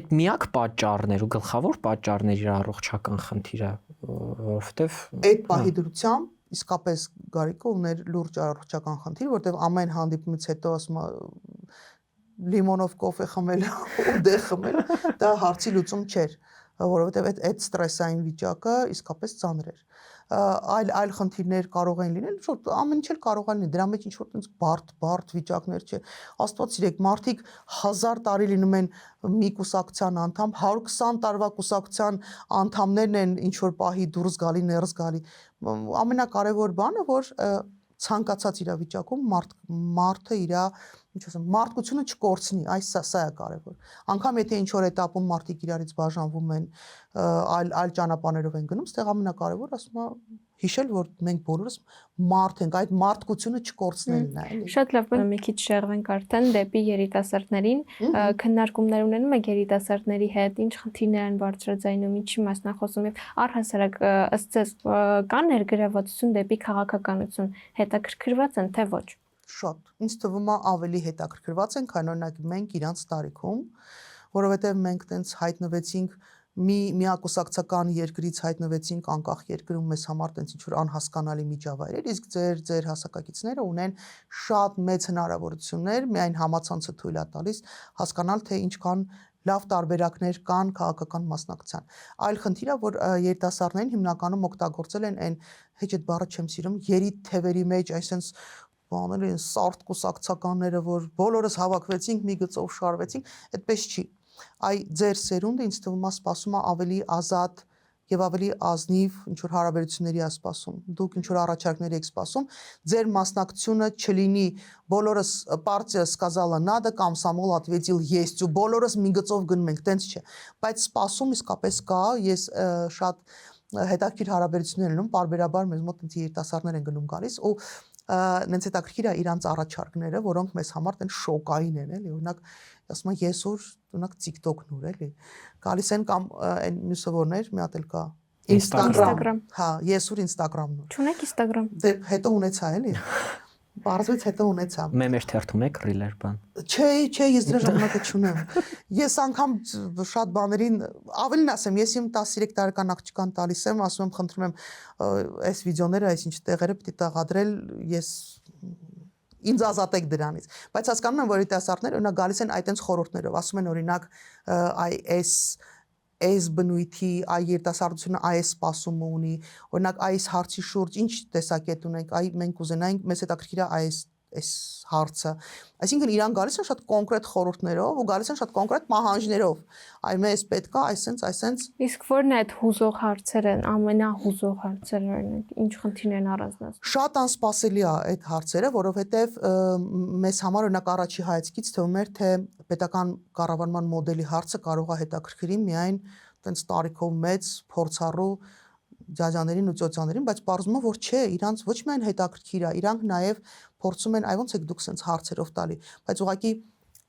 Այդ միակ պատճառներ ու գլխավոր պատճառներ իր առողջական խնդիրը, որովհետև այդ պահի դրությամբ իսկապես Գարիկը ուներ լուրջ առողջական խնդիր, որտեղ ամեն հանդիպումից հետո ասում է լիմոնով կոֆե խմել ու դե խմել, դա հարցի լուծում չէր, որովհետև այդ ստրեսային վիճակը իսկապես ծանր էր։ Այլ խնդիրներ կարող են լինել, շուտ ամեն ինչ էլ կարող է լինել, դրա մեջ ինչ որ տենց բարդ վիճակներ չէ։ Աստված սիրեք, մարդիկ 1000 տարի լինում են մի կուսակցության անդամ, 120 տարվա կուսակցության անդամներն են ինչ որ պահի դուրս գալի, ներս գալի։ Ամենակարևոր բանը, որ ցանկացած իրավիճակում մարդը իր, ինչ ասեմ, մարդկությունը չկորցնի, սա է կարևոր։ Անկամ եթե ինչ որ этаպում մարդիկ իրարից բաժանվում են, այլ ճանապարհներով են գնում, ստեղ ամենակարևոր ասում է հիշել, որ մենք բոլորս մարդ ենք, այդ մարդկությունը չկորցնելն է, էլի։ Շատ լավ, մի քիչ շեղվենք արդեն դեպի երիտասարդներին, քննարկումներ ունենում եք երիտասարդների հետ, ինչ խնդիրներ են բարձրաձայնում, ինչի մասն է խոսում եւ առհասարակ ըստ ձեզ կան ներգրավվածություն դեպի քաղաքականություն, հետաքրքրված են թե ոչ։ Շատ։ Ինձ թվում է ավելի հետաքրքրված են, քան օրինակ մենք իրանց տարիքում, որովհետեւ մենք տենց հայտնվեցինք մի միակուսակցական երկրից հայտնվեցինք անկախ երկրում մեզ համար տենց ինչ որ անհասկանալի միջավայր էր, իսկ ձեր հասակակիցները ունեն շատ մեծ հնարավորություններ, միայն համացանցը թույլ է տալիս հասկանալ, թե ինչքան լավ տարբերակներ կան քաղաքական մասնակցության։ Այլ խնդիրը, որ երիտասարդներին հիմնականում օգտագործել են այն հեչ այդ բառը չեմ սիրում, երիտ թևերի մեջ, այսինքն բաներ են սարդ կուսակցականները, որ բոլորս հավաքվեցինք, մի գծով շարվեցինք, այդպես չի։ Այ ձեր սերունդը ինձ թվում է սպասում է ավելի ազատ եւ ավելի ազնիվ ինչ որ հարաբերությունների է սպասում։ Դուք ինչ որ առաջարկներ եք սպասում, ձեր մասնակցությունը չլինի բոլորս партия сказала надо, комсомол ответил есть, ու բոլորս մի գծով գնում ենք, տենց չէ։ Բայց սպասում իսկապես կա, ես շատ հետաքրքիր հարաբերություններ ունեմ, բարբերաբար մեզ մոտ տենց երիտասարդներ են գնում գալիս ու նենց հետաքրքիր է իրանց առաջարկները, որոնք մեզ համար տեն շոկային են, էլի, օրինակ ասում եմ ես որ օրինակ TikTok-ն ուր էլի, գալիս են կամ այն մյուսը որներ, մի հատ էլ կա Instagram, հա, ես որ Instagram-ն ուր։ Չունեք Instagram։ Դե հետո ունեցա էլի։ Բարձրից հետո ունեցա։ Մեմեր թերթում եք ռիլեր բան։ Չէ, ես դրա ժամանակը չունեմ։ Ես անգամ շատ բաներին ավելին ասեմ, ես իմ 13 տարեկան աղջկան տալիս եմ, ասում եմ, խնդրում եմ, այս վիդեոները, այս ինչ տեղերը պիտի տաղադրել, ես ինձ ազատեք դրանից։ Բայց հասկանում եմ, որ երիտասարդները օրինակ գալիս են այտենց խորհուրդներով, ասում են օրինակ, այս բնույթի այ երիտասարդությունը այս սպասումը ունի, օրինակ այս հարցի շուրջ ինչ տեսակետ ունենք, այ մենք ուզենայինք, մեզ հետաքրքիր է այս հարցը։ Այսինքն իրան գալիս են շատ կոնկրետ խորհուրդներով ու գալիս են շատ կոնկրետ պահանջներով։ Այ մեզ պետք է այսենց։ Իսկ ո՞րն է այդ հուզող հարցերը, ամենահուզող հարցերը, ինչ խնդիրներ են առանձնացնում։ Շատ անսպասելի է այդ հարցերը, որովհետև մեզ համար օրինակ առաջի հայացքից թվում էր, թե պետական կառավարման մոդելի հարցը կարող է հետաքրքրի միայն տենց տարիքով մեծ փորձառու ջաջաներին ու ծոցաներին, բայց պարզվում է, որ չէ, իրանց ոչ միայն հետաքրքիր է, իրանք նաև փորձում են, այ ոնց եք դուք sense հարցերով տալի, բայց ուղղակի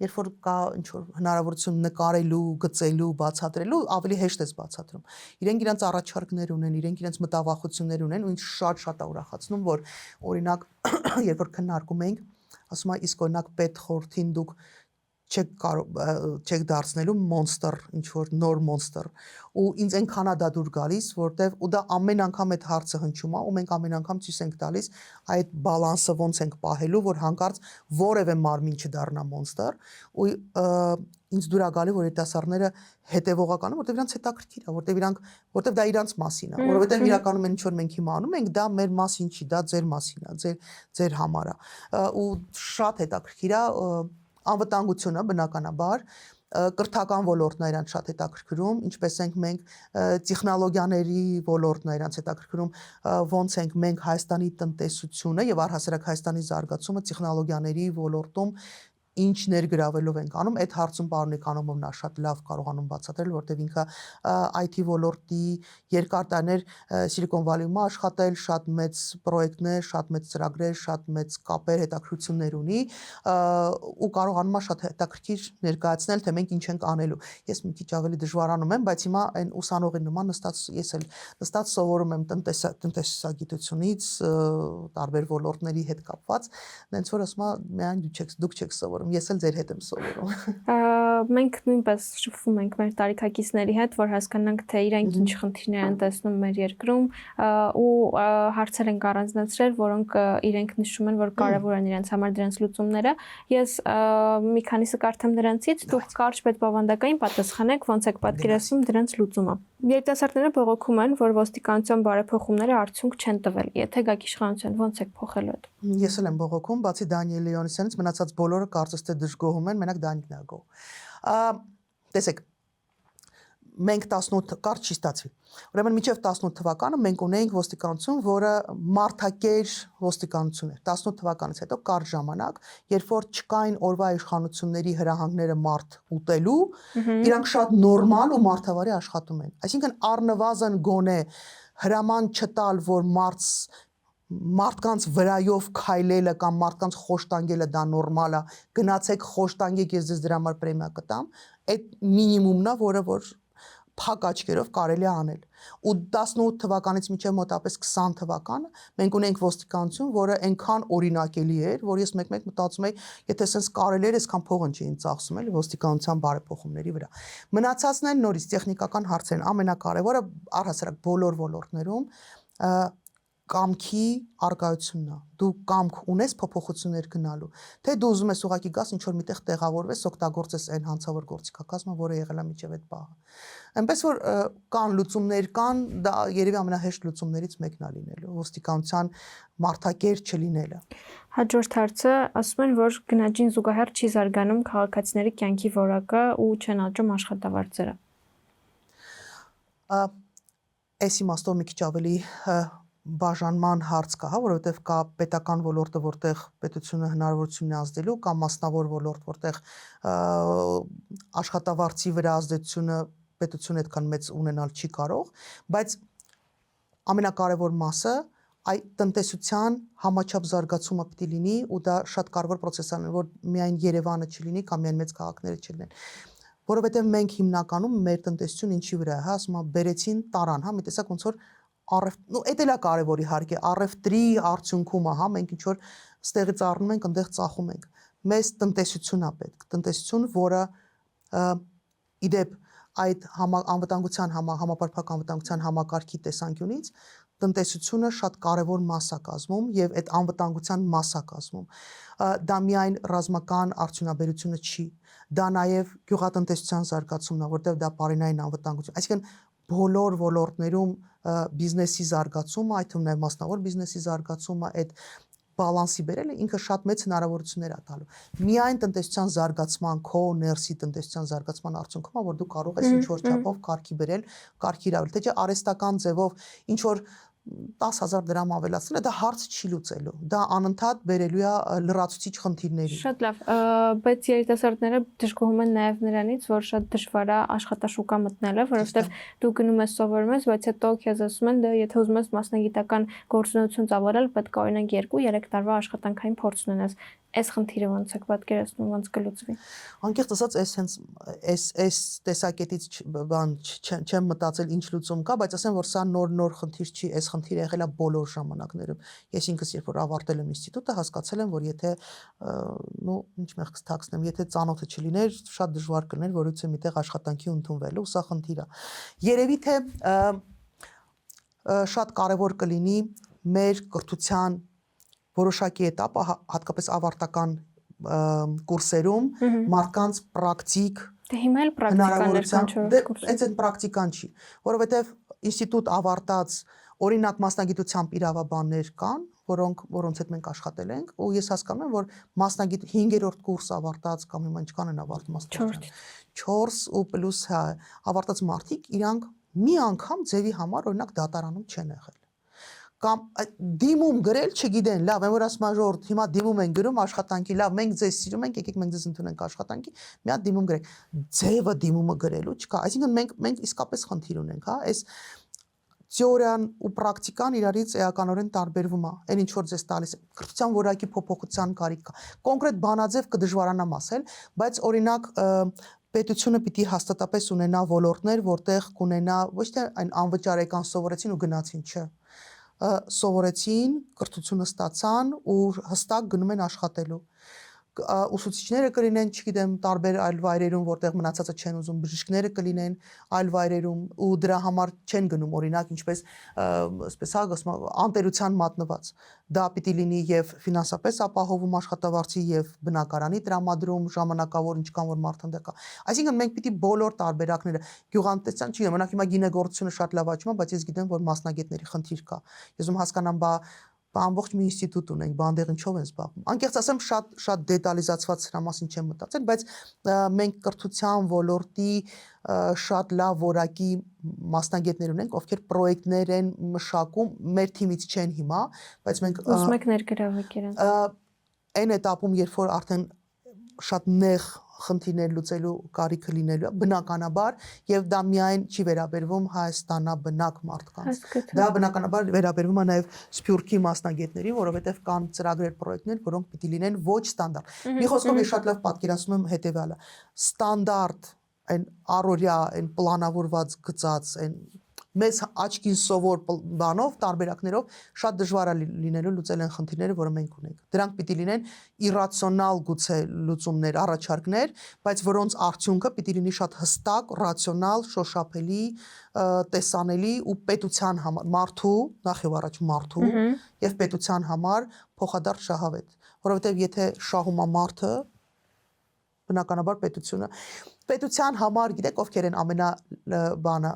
երբ որ կա ինչ որ հնարավորություն նկարելու, գծելու, բացատրելու, ավելի հեշտ է բացատրում։ Իրենք իրենց առաջարկներ ունեն, իրենք իրենց մտավախություններ ունեն ու ինձ շատ է ուրախացնում, որ օրինակ երբ որ քննարկում ենք, ասում եմ, իսկ օրինակ պետխորհրդին դուք չեք դարձնելու monster, ինչ որ նոր monster ու ինձ այնքան է դա դուր գալիս, որտեվ ու դա ամեն անգամ այդ հարցը հնչում է ու մենք ամեն անգամ ցույց ենք տալիս այդ բալանսը ոնց ենք պահելու, որ հանկարծ որևէ մարմին չդառնա monster ու ինձ դուր է գալի, որ երիտասարդները հետևողական են, որտեվ իրանց հետաքրքիր է, որտեվ դա իրանց մասին է, որովհետեվ իրականում ինչ որ մենք հիմա անում ենք, դա մեր մասին չի, դա ձեր մասին է, ձեր համար է ու շատ հետաքրքիր է անվտանգությունը բնականաբար կրթական ոլորտն է իրանց շատ հետաքրքրում, ինչպես ենք մենք տեխնոլոգիաների ոլորտն է իրանց հետաքրքրում, ոնց ենք մենք Հայաստանի տնտեսությունը եւ առհասարակ Հայաստանի զարգացումը տեխնոլոգիաների ոլորտում ինչ ներգրավելով ենք անում, այդ հարցում պարոն Էկոնոմովն է շատ լավ կարողանում բացատրել, որտեղ ինքը IT ոլորտի երկար տարիներ Silicon Valley-ում աշխատել, շատ մեծ պրոյեկտներ, շատ մեծ ծրագրեր, շատ մեծ կապեր, հետաքրքրություններ ունի ու կարողանում է շատ հետաքրքիր ներկայացնել, թե մենք ինչ ենք անելու։ Ես մի քիչ ավելի դժվարանում եմ, բայց հիմա այն ուսանողի նման ես էլ նստած սովորում եմ տնտեսագիտությունից, տարբեր ոլորտների հետ կապված, նենց որ ասում եմ, միայն դուք չեք սովորում ես էլ ձեր հետ եմ սովորում։ Մենք նույնպես շփվում ենք մեր տարիքակիցների հետ, որ հասկանանք, թե իրենք ինչ խնդիրներ են տեսնում մեր երկրում ու հարցեր են առանձնացրել, որոնք իրենք նշում են, որ կարևոր են իրենց համար դրանց լուծումները։ Ես մի քանիսը կարդամ դրանցից, դուք կարճ պետբավանդակային պատասխանեք, ոնց եք պատկերացնում դրանց լուծումը։ Երիտասարդները բողոքում են, որ ոստիկանության բարեփոխումները արդյունք չեն տվել։ Եթե գաք իշխանության, ոնց եք փոխելու այդ։ Ես էլ եմ բողոքում, բացի Դանիել Լեոնիսյանից, մնացած բոլորը կարծես թե դժգոհում են, մենակ Դանիելն է գոհ։ Տեսեք, մենք 18 կարճ չի ստացվի։ Ուրեմն մինչև 18 թվականը մենք ունեինք ոստիկանություն, որը մարդակեր ոստիկանություն էր։ 18 թվականից հետո կարճ ժամանակ, երբ որ չկային օրվա իշխանությունների հրահանգները մարդ ուտելու, իրանք շատ նորմալ ու մարդավարի աշխատում են։ Այսինքն առնվազն գոնե հրաման չտալ, որ մարդկանց վրայով քայլելը կամ մարդկանց խոշտանգելը դա նորմալ է, գնացեք խոշտանգեք, ես ձեզ դրա համար պրեմիա կտամ, այդ մինիմումն է, որ փակ աչքերով կարելի է անել։ Ու 18 թվականից մինչև մոտավորապես 20 թվականը մենք ունենք ոստիկանություն, որը այնքան օրինակելի էր, որ ես մեկ-մեկ մտածում եի, եթե sense կարելի էր, այսքան փող չէին ծախսում էլի ոստիկանության բարեփոխումների վրա։ Մնացածն էլ նորից տեխնիկական հարցեր են, ամենակարևորը առհասարակ բոլոր ոլորտներում կամքի արկայությունն է։ Դու կամք ունես փոփոխություններ գնալու։ Թե դու ուզում ես ուղակի գաս ինչ որ միտեղ տեղավորվես, օգտագործես այն հանցավոր գործիքակազմը, որը եղել է միջև այդ պահը։ Այնպես որ կան լուծումներ կան, դա երևի ամենահեշտ լուծումներից մեկն է լինելու, ոստիկանության մարդակեր չլինելը։ Հաջորդ հարցը ասում են, որ գնաճին զուգահեռ չի զարգանում քաղաքացիների կյանքի որակը ու չեն աճում աշխատավարձերը։ Այս իմաստով մի քիչ ավելի բաժանման հարց կա, հա, որովհետև կա պետական ոլորտը, որտեղ պետությունը հնարավորություն է ազդելու, կամ մասնավոր ոլորտ, որտեղ աշխատավարձի վրա ազդեցությունը պետությունը այդքան մեծ ունենալ չի կարող, բայց ամենակարևոր մասը այդ տնտեսության համաչափ զարգացումը պետք է լինի ու դա շատ կարևոր process է, որ միայն Երևանը չլինի կամ միայն մեծ քաղաքները չլինեն։ Որովհետև մենք հիմնականում մեր տնտեսությունը ինչի վրա է, հա, ասում եմ, բերեցին տարան, հա, մի տեսակ ոնց որ էդ էլ է կարևոր իհարկե, առևտրի արդյունքում է, հա, մենք ինչ որ ստեղից առնում ենք, այնտեղ ծախում ենք։ Մեզ տնտեսություն է պետք, տնտեսություն, որը իդեպ այդ անվտանգության համապարփակ անվտանգության համակարգի տեսանկյունից տնտեսությունը շատ կարևոր մաս է կազմում եւ այդ անվտանգության մաս է կազմում։ Դա միայն ռազմական արդյունաբերությունը չի, դա նաեւ գյուղատնտեսության զարգացումն է, որտեղ դա բարենային անվտանգություն, այսինքն բոլոր ոլորտներում բիզնեսի զարգացումը, այդ թվում նաեւ մասնավոր բիզնեսի զարգացումը, այդ բալանսի բերելը ինքը շատ մեծ հնարավորություններ է տալու։ Միայն տնտեսության զարգացման, քո ներսի տնտեսության զարգացման արդյունքում է, որ դու կարող ես ինչ որ չափով կարգի բերել, կարգի իրավիճակը, թե չէ արհեստական ձևով ինչ որ 10,000 դրամ ավելացնելը դա հարց չի լուծելու, դա անընդհատ բերելու է լրացուցիչ խնդիրների։ Շատ լավ, բայց երիտասարդները դժգոհում են նաև նրանից, որ շատ դժվար է աշխատաշուկա մտնելը, որովհետև դու գնում ես սովորում ես, բայց հետո քեզ ասում են, դե եթե ուզում ես մասնագիտական գործունեություն ծավալել, պետք է օրինակ 2-3 տարվա աշխատանքային փորձ ունենաս։ Այս խնդիրը ոնց է պատկերացնում, ոնց կլուծվի։ Անկեղծ ասած, այս տեսակետից բան չեմ մտածել ինչ լուծում կա, բայց ասեմ, որ սա նոր խնդիր չի, այս խնդիրը եղել է բոլոր ժամանակներում։ Ես ինքս երբ որ ավարտել եմ ինստիտուտը, հասկացել եմ, որ եթե ինչ մեղքս թաքցնեմ, եթե ծանոթը չլիներ, շատ դժվար կլիներ, որից միտեղ աշխատանքի ընդունվելու, սա խնդիր է։ Երևի թե շատ կարևոր կլինի մեր կրթության որոշակի этаպը հատկապես ավարտական կուրսերում մարդկանց պրակտիկ Դե հիմա էլ պրակտիկաներ կան չորրորդ կուրսում։ Այդ պրակտիկան չի, որովհետև ինստիտուտ ավարտած օրինակ մասնագիտությամբ իրավաբաններ կան, որոնց հետ մենք աշխատել ենք, ու ես հասկանում եմ, որ մասնագիտ 5-րդ կուրս ավարտած կամ հիմա ինչքան են ավարտում մասնագիտության 4 ու պլյուս ավարտած մարդիկ իրանք մի անգամ ձևի համար օրինակ դատարանում չեն եղել։ Կամ դիմում գրել չգիտեն, լավ, այն որ ասում են ժողովուրդ, հիմա դիմում են գրում աշխատանքի, լավ, մենք ձեզ սիրում ենք, եկեք մենք ձեզ ընդունենք աշխատանքի, մի հատ դիմում գրեք։ Ձևը դիմումը գրելու չկա, այսինքն մենք իսկապես խնդիր ունենք, հա, այս թեորիան ու պրակտիկան իրարից էականորեն տարբերվում է, այն ինչ որ ձեզ տալիս է, կրթության որակի փոփոխության կարիք կա։ Կոնկրետ բանաձև կդժվարանամ ասել, բայց օրինակ պետությունը պիտի հաստատապես ունենա ոլորտներ, որտեղ կունենա ոչ թե այն անվճարական սովորեցին ու գնացին, չէ։ Սովորեցին, կրթությունը ստացան ու հստակ գնում են աշխատելու։ Ուսուցիչները կլինեն, չգիտեմ, տարբեր այլ վայրերում, որտեղ մնացածը չեն ուզում, բժիշկները կլինեն այլ վայրերում ու դրա համար չեն գնում, օրինակ, ինչպես այսպես անտերության մատնված։ Դա պիտի լինի եւ ֆինանսապես ապահովում աշխատավարձի եւ բնակարանի տրամադրում ժամանակավոր ինչքան որ մարդ ընդեղ կա։ Այսինքն մենք պիտի բոլոր տարբերակները գյուղատնտեսության չի, օրինակ հիմա գինեգործությունը շատ լավ աճում է, բայց ես գիտեմ, որ մասնագետների խնդիր կա։ Ես ում հասկանամ, ամբողջ մի ինստիտուտ ունենք, բանդեղ ինչով են զբաղվում։ Անկեղծ ասեմ, շատ դետալիզացված սրա մասին չեմ մտածել, բայց մենք կրթության ոլորտի շատ լավ որակի մասնագետներ ունենք, ովքեր պրոյեկտներ են մշակում, մեր թիմից չեն հիմա, բայց մենք ուզում եք ներգրավեք իրենց։ Այն этаպում, երբ որ արդեն շատ նեղ խնդիրներ լուծելու կարիքը լինելու բնականաբար եւ դա միայն չի վերաբերվում Հայաստանաբնակ մարդկանց դա բնականաբար վերաբերվում է նաեւ Սփյուռքի մասնագետներին որովհետեւ կան ծրագրեր պրոյեկտներ որոնք պիտի լինեն ոչ ստանդարտ մի խոսքով ես շատ լավ պատկերացնում եմ հետեւյալը ստանդարտ այն առօրյա այն պլանավորված գծած այն մեզ աչքին սովոր բանով տարբերակներով շատ դժվար է լինելու լուծել են խնդիրները, որը մենք ունենք։ Դրանք պիտի լինեն իրացիոնալ գուցե լուծումներ, առաջարկներ, բայց որոնց արդյունքը պիտի լինի շատ հստակ, ռացիոնալ, շոշափելի, տեսանելի ու պետության համար, մարդու, նախ եւ առաջ մարդու եւ պետության համար փոխադարձ շահավետ, որովհետեւ եթե շահում է մարդը, բնականաբար պետության համար գիտեք ովքեր են ամենա բանը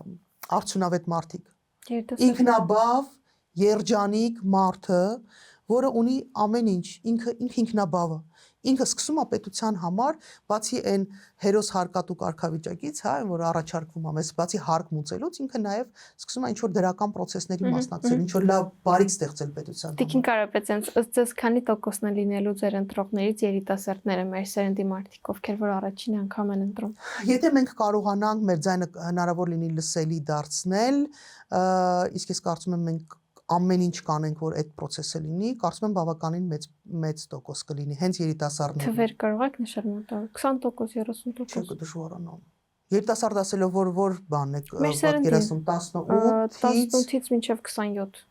արդյունավետ մարդիկ ինքնաբավ երջանիկ մարդը որը ունի ամեն ինչ ինքը ինքնաբավը ինքը սկսում է պետության համար բացի այն հերոս հարկատու կարգավիճակից հա որ առաջարկվում է մեզ բացի հարկ մուծելուց ինքը նաև սկսում է ինչ որ դրական process-ների մասնակցել ինչ որ լավ բարիք ստեղծել պետության համար Տիկին Կարապետյան ըստ ձեզ քանի տոկոսն է լինելու ձեր ընտրողներից երիտասարդները մեր սերնդի մարդիկ ովքեր որ առաջին անգամ են ընտրում Եթե մենք կարողանանք մեր ձայնը հնարավոր լինի լսելի դարձնել իսկ ես կարծում եմ մենք ամեն ինչ կանենք որ այդ process-ը լինի կարծում եմ բավականին մեծ տոկոս կլինի հենց երիտասարդները Թվեր կարող եք նշել մոտավոր 20% 30% Չէ դժվարանամ Երիտասարդ ասելով որ բան է պատկերացնում 18-ից մինչև 27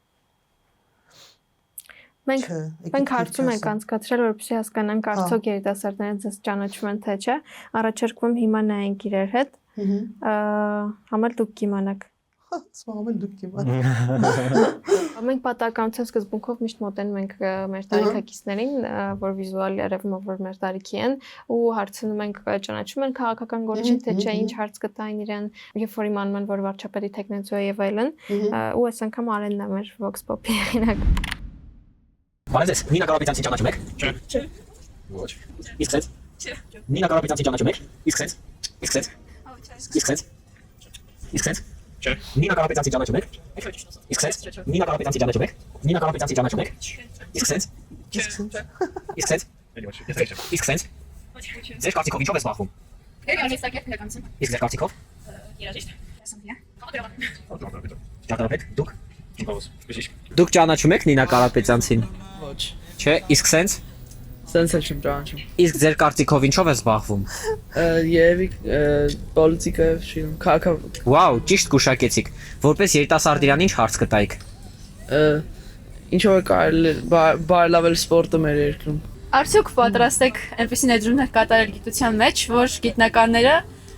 Մենք հարցում ենք անցկացրել որպեսզի հասկանանք արդյոք երիտասարդները ձեզ ճանաչում են թե չէ առաջարկվում հիմա նայենք իրար հետ համել դուք կիմանաք Սմամեն դուք կիմանաք Մենք պատահականության սկզբունքով միշտ մոտենում ենք մեր տարիքակիցներին, որ վիզուալ երևում է որ մեր տարիքի են ու հարցնում ենք ճանաչում են քաղաքական գործին թե չէ ինչ հարց կտային իրեն, երբ որ իմանում են որ վարչապետի տեխնոլոգիա եւ այլն ու այս անգամ Արենն է մեր Vox Pop-ի հեղինակ Բարև ձեզ, Նինա Կարապետյանցին ճանաչում եք? Չէ։ Ոչ։ Իսկ ձեզ? Չէ։ Նինա Կարապետյանցին ճանաչում եք? Իսկ ձեզ? Իսկ ձեզ? Իսկ ձեզ? Իսկ ձեզ? Չէ։ Նինա Կարապետյանցին ճանաչում եք? Իսկ ձեզ? Նինա Կարապետյանցին ճանաչում եք? Նինա Կարապետյանցին ճանաչում եք? Իսկ ձեզ? Իսկ ձեզ? Իսկ ձեզ? Ձեր կարծիքով ինչով է զբաղվում։ Երաժշտակեր իրականացում։ Իսկ ձեր կարծիքով։ Երաժիշտ։ Հասանիա։ Ճարտարապետ, դուք։ Դուք ճանաչում եք Նինա Կարապետյանցին։ Ոչ։ Չէ, իսկ սենց։ Սենց էլ չեմ ճանաչում։ Իսկ ձեր կարծիքով ինչով է զբաղվում։ Երևի պոլիտիկայով շինում, քաղաքավ։ Վաու, ճիշտ գուշակեցիք։ Որպես երիտասարդ իրան ինչ հարց կտայիք։ Ինչով է կարելի բարելավել սպորտը մեր երկրում։ Արդյոք պատրաստ եք այնպիսի ներդրումներ կատարել գիտության մեջ, որ գիտնականները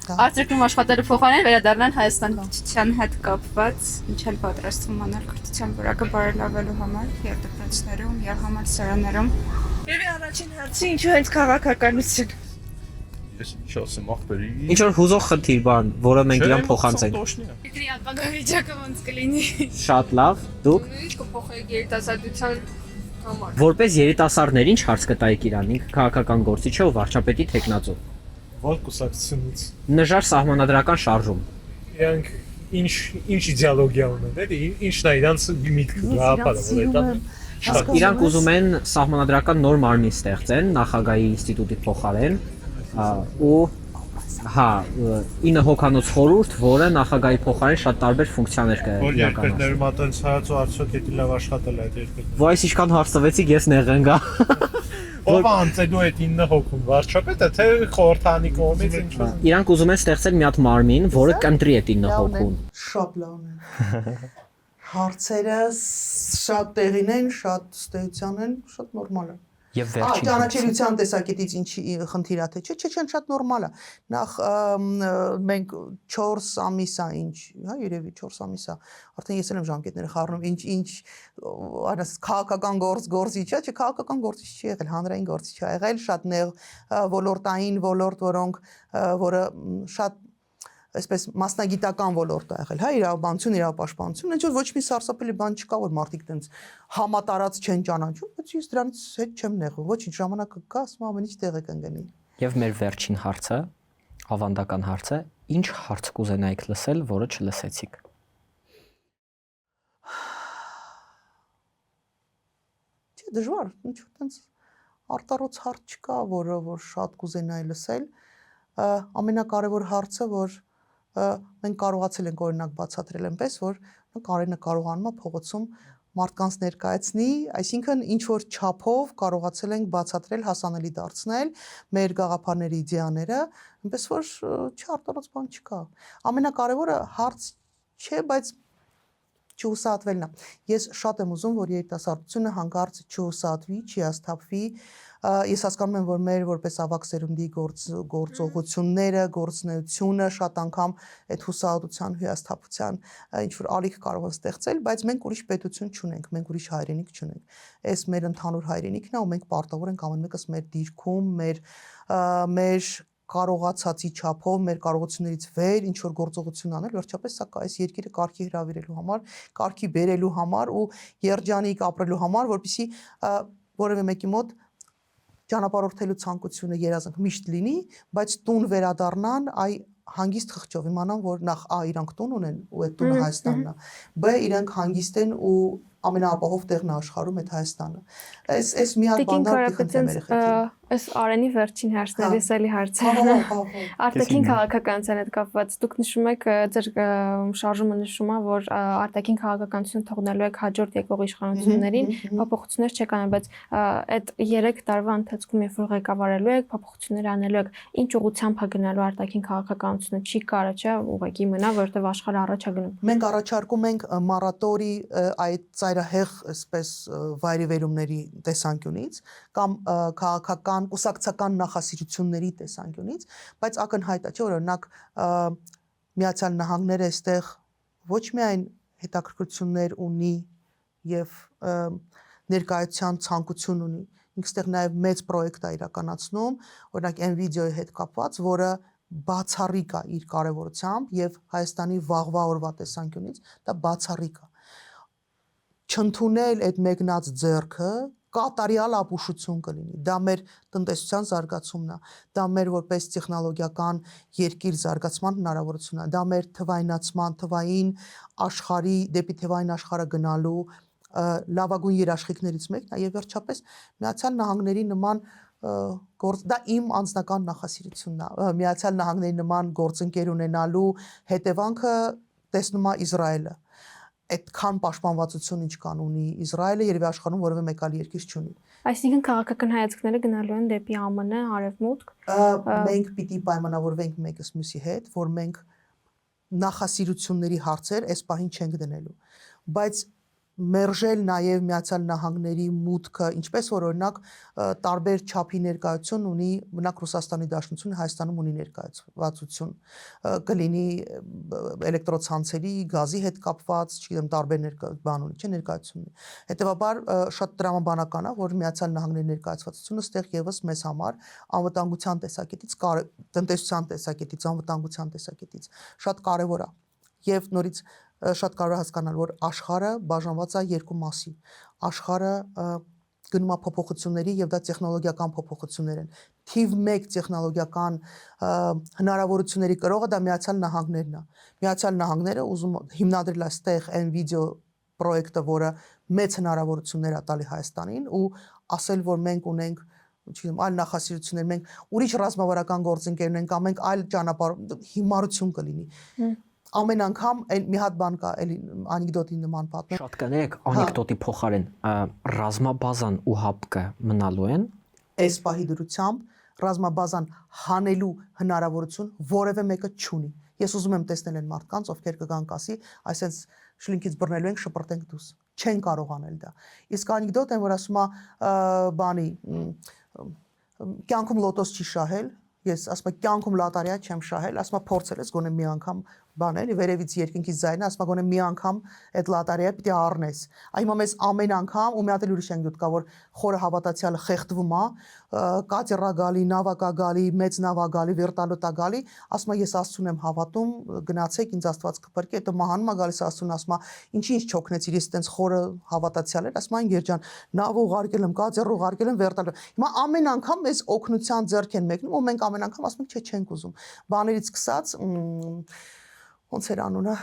արտերկրում աշխատելու փոխարեն վերադառնան Հայաստան։ Կրթության հետ կապված ինչ էլ պատրաստվում անել կրթության որակը բարելավելու համար երդպրոցներում, երհամալսարաններում։ Երևի առաջին հարցը ինչու հենց քաղաքականություն։ Ես ինչ ասեմ ախպերի։ Ինչ որ հուզող խնդիր բան, որը մենք իրան փոխանցենք։ Դրի ապագավիճակը ոնց կլինի։ Շատ լավ, դուք Ինչ կփոխեք երիտասարդության համար։ որպես երիտասարդներ ինչ հարց կտայիք իրան, ինքը քաղաքական գործիչ է ու վարչապետի տեխնացու։ Ո՞ր կուսակցությունից։ Նժար սահմանադրական շարժում։ Իրանք ինչ իդեոլոգիա ունեն, էլի ինչն է իրանց միտքը, գաղափարը, որ դա Իրանք ուզում են սահմանադրական նոր մարմին ստեղծեն նախագահի ինստիտուտի փոխարեն ու հա 9 հոգանոց խորհուրդ, որը նախագահի փոխարեն շատ տարբեր ֆունկցիաներ որ երկրներում այտենց հայացու արդյոք էդի լավ աշխատել այդ երկրները։ Ոայս ինչքան հարց տվեցիք, ես նեղեն գա։ Ո՞վ անցելու այդ 9 հոգում, վարչապետը թե խորհրդանի կողմից ինչ։ Իրանք ուզում են ստեղծել մի հատ մարմին, որը կընտրի այդ 9 հոգուն։ Շատ լավն է Հարցերը շատ տեղին են, շատ ստեյության են, շատ նորմալ է Եվ վերջին ճանաչելիության տեսակետից ինչի խնդիր է թե չէ, շատ նորմալ է։ Նախ մենք 4 ամիս է ինչ, հա, երևի 4 ամիս է։ Արդեն ես էլ եմ ժամկետները խառնում, ինչ այնպես քաղաքական գործիչ է, չէ, քաղաքական գործիչ չի եղել, հանրային գործիչ է եղել, շատ նեղ ոլորտային ոլորտ, որը շատ այսպես մասնագիտական ոլորտ է եղել, հա, իրավաբանություն, իրավապաշտպանություն, ինչ որ ոչ մի սարսափելի բան չկա, որ մարդիկ տենց համատարած չեն ճանաչում, բայց ես դրանից հետ չեմ նեղվում, ոչինչ ժամանակը կա, ասում ամեն ինչ տեղը կընկնի։ Եվ մեր վերջին հարցը, ավանդական հարցը, ինչ հարց կուզենայիք լսել, որը չլսեցիք։ Չէ, դժվար, ինչ որ տենց արտառոց հարց չկա, որ շատ կուզենայի լսել։ ամենակարևոր հարցը, որ մենք կարողացել ենք օրինակ բացատրել այնպես, որ Կարենը կարողանում է փողոցում մարդկանց ներկայացնի, այսինքն ինչ որ չափով կարողացել ենք բացատրել, հասանելի դարձնել մեր գաղափարների իդեաները, այնպես որ չարտարոց բան չկա։ Ամենակարևորը հարց չէ, բայց չհուսահատվելն է։ Ես շատ եմ ուզում, որ երիտասարդությունը հանկարծ չհուսահատվի, չհասթափվի։ Ես հասկանում եմ, որ մեր որպես ավակ սերունդի գործողությունները, գործունեությունը շատ անգամ այդ հուսահատության, հիասթափության ինչ որ ալիք կարող են ստեղծել, բայց մենք ուրիշ պետություն չունենք, մենք ուրիշ հայրենիք չունենք։ Այս մեր ընդհանուր հայրենիքն է, ու մենք պարտավոր ենք ամեն մեկս մեր դիրքում, մեր կարողացածի չափով մեր կարողություններից վեր ինչ որ գործողություն անել, վերջապես սա այս երկիրը կարգի հրավիրելու համար, կարգի բերելու համար ու երջանիկ ապրելու համար, որպեսզի որևէ մեկի մոտ ճանապարհորդելու ցանկությունը երազանք միշտ լինի, բայց տուն վերադառնան, այ հանգիստ խղճով իմանան, որ նախ իրանք տուն ունեն ու այդ տունը Հայաստանն է, բ իրանք հանգիստ են ու ամենաապահով տեղն է աշխարհում այդ Հայաստանը։ Այս մի հատ բան դառնի խնդրեմ երեխեքին։ Այս Արենի վերջին հարցն է, լսելի հարց է։ Արտաքին քաղաքականության հետ կապված դուք նշում եք, ձեր շարժումը նշում է, որ արտաքին քաղաքականություն թողնելու եք հաջորդ եկող իշխանություններին, փոփոխություններ չեք անում, բայց այդ 3 տարվա ընթացքում երբ որ ղեկավարելու եք, փոփոխություններ անելու եք, ինչ ուղղությամբ է գնալու արտաքին քաղաքականությունը, չի կարա, չէ, ուղղակի մնա, որովհետև աշխարհը առաջ է գնում։ Մենք առաջարկում ենք մորատորի այդ ծայրահեղ այսպես վայրիվերումների տեսանկյունից կամ քաղաքական կուսակցական նախասիրությունների տեսանկյունից, բայց ակնհայտ է, չէ, օրինակ Միացյալ Նահանգները այստեղ ոչ միայն հետաքրքրություններ ունի եւ ներկայացության ցանկություն ունի, ինքը այստեղ նաեւ մեծ պրոյեկտ է իրականացնում, օրինակ Nvidia-ի հետ կապված, որը բացառիկ է իր կարևորությամբ եւ Հայաստանի վաղվա օրվա տեսանկյունից դա բացառիկ է։ Չընդունել այդ մեկնած ձեռքը կատարյալ ապուշություն կլինի։ Դա մեր տնտեսության զարգացումն է, դա մեր որպես տեխնոլոգիական երկիր զարգացման հնարավորությունն է, դա մեր թվայնացման, թվային աշխարհի դեպի թվային աշխարհը գնալու լավագույն երաշխիքներից մեկն է եւ վերջապես Միացյալ Նահանգների նման դա իմ անձնական նախասիրությունն է։ Միացյալ Նահանգների նման գործընկեր ունենալու հետևանքը տեսնում է Իսրայելը։ Այդքան պաշտպանվածություն ինչքան ունի Իսրայելը, երևի աշխարհում որևէ մեկ այլ երկիր չունի։ Այսինքն քաղաքական հայացքները գնալու են դեպի ԱՄՆ, Արևմուտք։ Մենք պիտի պայմանավորվենք մեկս մյուսի հետ, որ մենք նախասիրությունների հարցեր այս պահին չենք դնելու, բայց մերժել նաև Միացյալ Նահանգների մուտքը, ինչպես որ օրինակ տարբեր չափի ներկայություն ունի, մենակ Ռուսաստանի Դաշնությունը Հայաստանում ունի ներկայացվածություն, կլինի էլեկտրոցանցերի, գազի հետ կապված, չգիտեմ, տարբեր բան ունի, չէ, ներկայություն ունի։ Հետևաբար շատ տրամաբանական է, որ Միացյալ Նահանգների ներկայացվածությունը ստեղ եւս մեզ համար անվտանգության տեսակետից, տնտեսության տեսակետից, անվտանգության տեսակետից շատ կարեւոր է։ Եվ նորից շատ կարևոր է հասկանալ, որ աշխարհը բաժանված է երկու մասի։ Աշխարհը գնում է փոփոխությունների եւ դա տեխնոլոգիական փոփոխություններ են։ Թիվ 1 տեխնոլոգիական հնարավորությունների կրողը դա Միացյալ Նահանգներն է։ Միացյալ Նահանգները ուզում հիմնադրել է այստեղ Nvidia պրոյեկտը, որը մեծ հնարավորություններ է տալի Հայաստանին ու ասել, որ մենք ունենք չգիտեմ, այլ նախասիրություններ, մենք ուրիշ ռազմավարական գործընկեր ունենք, կամ մենք այլ ճանապարհ հիմարություն կլինի։ Ամեն անգամ մի հատ բան կա, էլի անեկդոտի նման պատմեմ։ Շատ կներեք, անեկդոտի փոխարեն ռազմաբազան ու ՀԱՊԿ-ը մնալու են։ Այս պահի դրությամբ ռազմաբազան հանելու հնարավորություն որևէ մեկը չունի։ Ես ուզում եմ տեսնել այն մարդկանց, ովքեր կգան կասի, այսպես շլինքից բռնելու ենք, շպրտենք դուս։ Չեն կարող անել դա։ Իսկ անեկդոտ են, որ ասում է բանի կյանքում լոտոս չի շահել, ես ասում եմ կյանքում լոտարիա չեմ շահել, ասում եմ փորձել ես գոնե մի անգամ բան էլի վերևից երկինքից ձայնը, ասում եմ գոնե մի անգամ այդ լոտարիա պիտի առնես։ Հիմա մեզ ամեն անգամ ու մի հատ էլ ուրիշ անեկդոտ կա, որ խորը հավատացյալը խեղդվում է, կատերա գալի, նավակա գալի, մեծ նավա գալի, վերտալոտա գալի, ասում եմ ես Աստծուն եմ հավատում, գնացեք ինձ Աստված կփրկի, հետո մահանում է գալիս Աստծուն, ասում է ինչի ինձ չօգնեցիր, ես այտենց խորը հավատացյալ էր, ասում եմ Գեր ջան, նավ ուղարկել եմ, կատեր ուղարկել եմ, վերտալոտ։ Հիմա ամեն անգամ մեզ օգնության ձեռք են մեկնում ու մենք ամեն անգամ ասում ենք չէ, չենք ուզում։ Բաներից սկսած ոնց էր անունը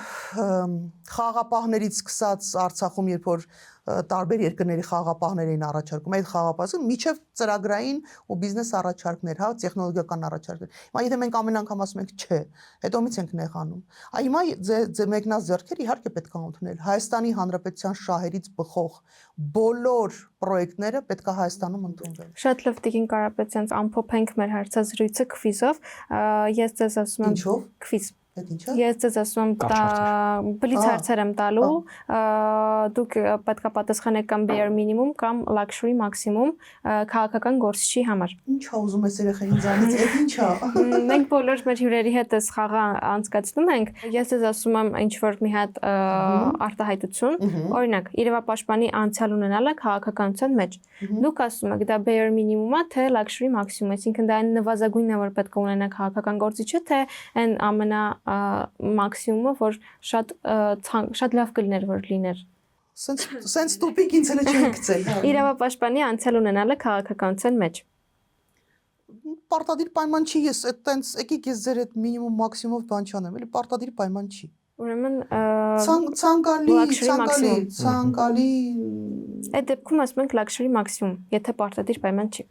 խաղապահներից սկսած Արցախում երբ որ տարբեր երկրների խաղապահներ էին առաջարկում այդ խաղապահը միջև ծրագրային ու բիզնես առաջարկներ, հա, տեխնոլոգիական առաջարկներ։ Հիմա եթե մենք ամեն անգամ ասում ենք չէ, հետո միից ենք նեղանում։ Հիմա մեկնած ձեռքեր իհարկե պետք է ընդունել։ Հայաստանի Հանրապետության շահերից բխող բոլոր պրոյեկտները պետք է Հայաստանում ընդունվեն։ Շատ լավ Տիկին Կարապետյանց ամփոփենք մեր հարցազրույցը քվիզով։ Ես ձեզ ասում եմ Ինչով։ քվիզ։ Այդ ինչա։ Ես ձեզ ասում եմ բլից հարցեր եմ տալու, դուք պետք է պատասխանեք կամ bare minimum կամ luxury maximum քաղաքական գործչի համար։ Ինչա ուզում ես երեխային ձանից, այդ ինչա։ Մենք բոլոր մեր հյուրերի հետ այս խաղը անցկացնում ենք։ Ես ձեզ ասում եմ ինչ որ մի հատ արտահայտություն, օրինակ իրավապաշտպանի անցյալ ունենալը քաղաքականության մեջ։ Դուք ասում եք դա bare minimum-ա թե luxury maximum, այսինքն դա այն նվազագույնն է որ պետք է ունենա քաղաքական գործիչը, թե այն ամենա մաքսիմումը, որ շատ լավ կլիներ որ լիներ։ Սենց տոպիկ ինձ էլ չեն գցել։ Իրավապաշտպանի անցյալ ունենալը քաղաքականության մեջ։ Պարտադիր պայման չի, ես այտենց եկեք ես ձեր այդ մինիմում մաքսիմումով բան չանեմ, էլի պարտադիր պայման չի։ Ուրեմն ցանկալի այդ դեպքում ասում ենք luxury maximum, եթե պարտադիր պայման չի։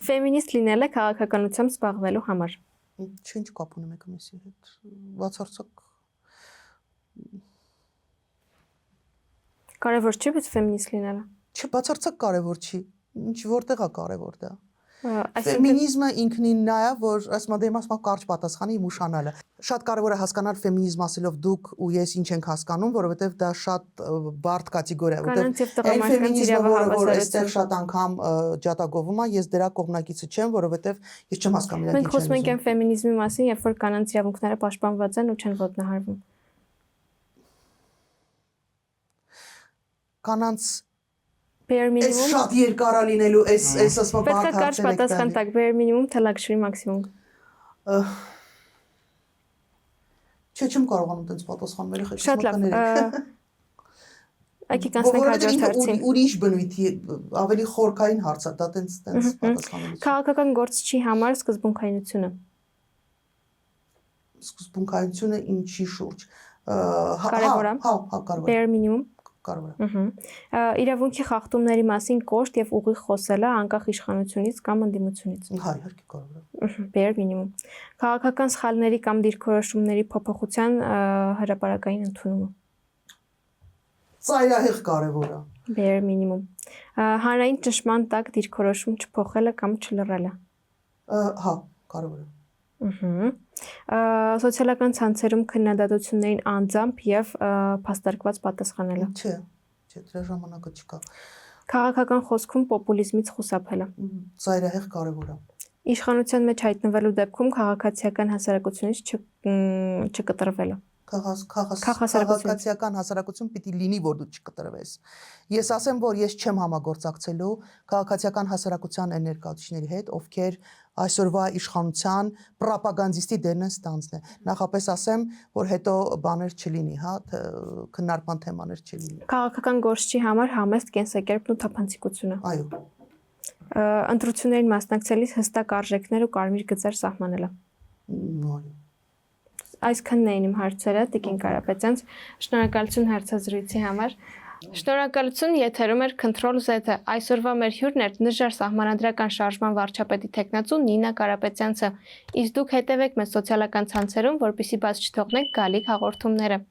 Ֆեմինիստ լինելը քաղաքականությամբ զբաղվելու համար։ Ինչ կապ ունի մեկը մյուսի հետ։ Բացարձակ Կարևոր չի բայց ֆեմինիստ լինելը։ Չբացարձակ կարևոր չի։ Ինչ որտեղ է կարևոր դա։ Այսինքն Ֆեմինիզմը ինքնին նա է, որ ասում եմ ասում կարճ պատասխանի իմ ուշանալը։ Շատ կարևոր է հասկանալ ֆեմինիզմ ասելով դուք ու ես ինչ ենք հասկանում, որովհետև դա շատ բարդ կատեգորիա է, որովհետև այն ֆեմինիզմը, որ այստեղ շատ անգամ ջատագովում է, ես դրա կողմնակիցը չեմ, որովհետև ես չեմ հասկանում իրաք ինչ են։ Մենք խոսում ենք այն ֆեմինիզմի մասին, երբ որ կանանց իրավունքները պաշտպանված են ու չեն ոտնահարվում։ Կանանց Bare Այս minimum շատ երկար է լինելու, այս ասում պետք է կարճ պատասխան տակ, bare minimum թե luxury maximum։ Չեմ կարողանում այդպես պատասխանել, երեխեք։ Շատ լավ։ Եկեք անցնենք հաջորդ հարցին։ Ուրիշ բնույթի ավելի խորքային հարց է, դա տենց պատասխանելու։ Քաղաքական գործչի համար սկզբունքայնությունը։ Սկզբունքայնությունը ինչի շուրջ։ Կարևոր է։ Հա, կարևոր է։ Bare minimum։ Կարևոր է։ Իրավունքի խախտումների մասին կոշտ եւ ուղիղ խոսելը անկախ իշխանությունից կամ ընդդիմությունից։ Հա, իհարկե կարևոր է։ Bare minimum։ Քաղաքական սխալների կամ դիրքորոշումների փոփոխության հրապարակային ընդունումը։ Ծայրահեղ կարևոր է։ Bare minimum։ Հանրային ճնշման տակ դիրքորոշում չփոխելը կամ չլռելը։ Հա, կարևոր է։ Սոցիալական ցանցերում քննադատություններին անձամբ եւ փաստարկված պատասխանելը։ Չէ, դրա ժամանակը չկա։ Քաղաքական խոսքում պոպուլիզմից խուսափելը։ Ծայրահեղ կարևոր է։ Իշխանության մեջ հայտնվելու դեպքում քաղաքացիական հասարակությունից չկտրվելը։ Քաղաքացիական հասարակություն պիտի լինի, որ դու չկտրվես։ Ես ասեմ, որ ես չեմ համագործակցելու քաղաքացիական հասարակության այն ներկայացուցիչների հետ, ովքեր այսօրվա իշխանության պրոպագանդիստի դերն են ստանձնել։ Նախապես ասեմ, որ հետո բաներ չլինի, հա, քննարկման թեմաներ չլինի։ Քաղաքական գործչի համար համեստ կենսակերպն ու թափանցիկությունը։ Այո։ Ընտրություններին մասնակցելիս հստակ արժեքներ ու կարմիր գծեր սահմանելը։ Այո։ Այսքանն էին իմ հարցերը Տիկին Կարապետյանց։ Շնորհակալություն հարցազրույցի համար։ Շնորհակալություն, եթերում էր Control Z-ը։ Այսօրվա մեր հյուրն էր նժար սահմանադրական շարժման վարչապետի տեխնացու Նինա Կարապետյանցը։ Իսկ դուք հետևեք մեզ սոցիալական ցանցերում, որպեսզի բաց չթողնեք գալիք հաղորդումները։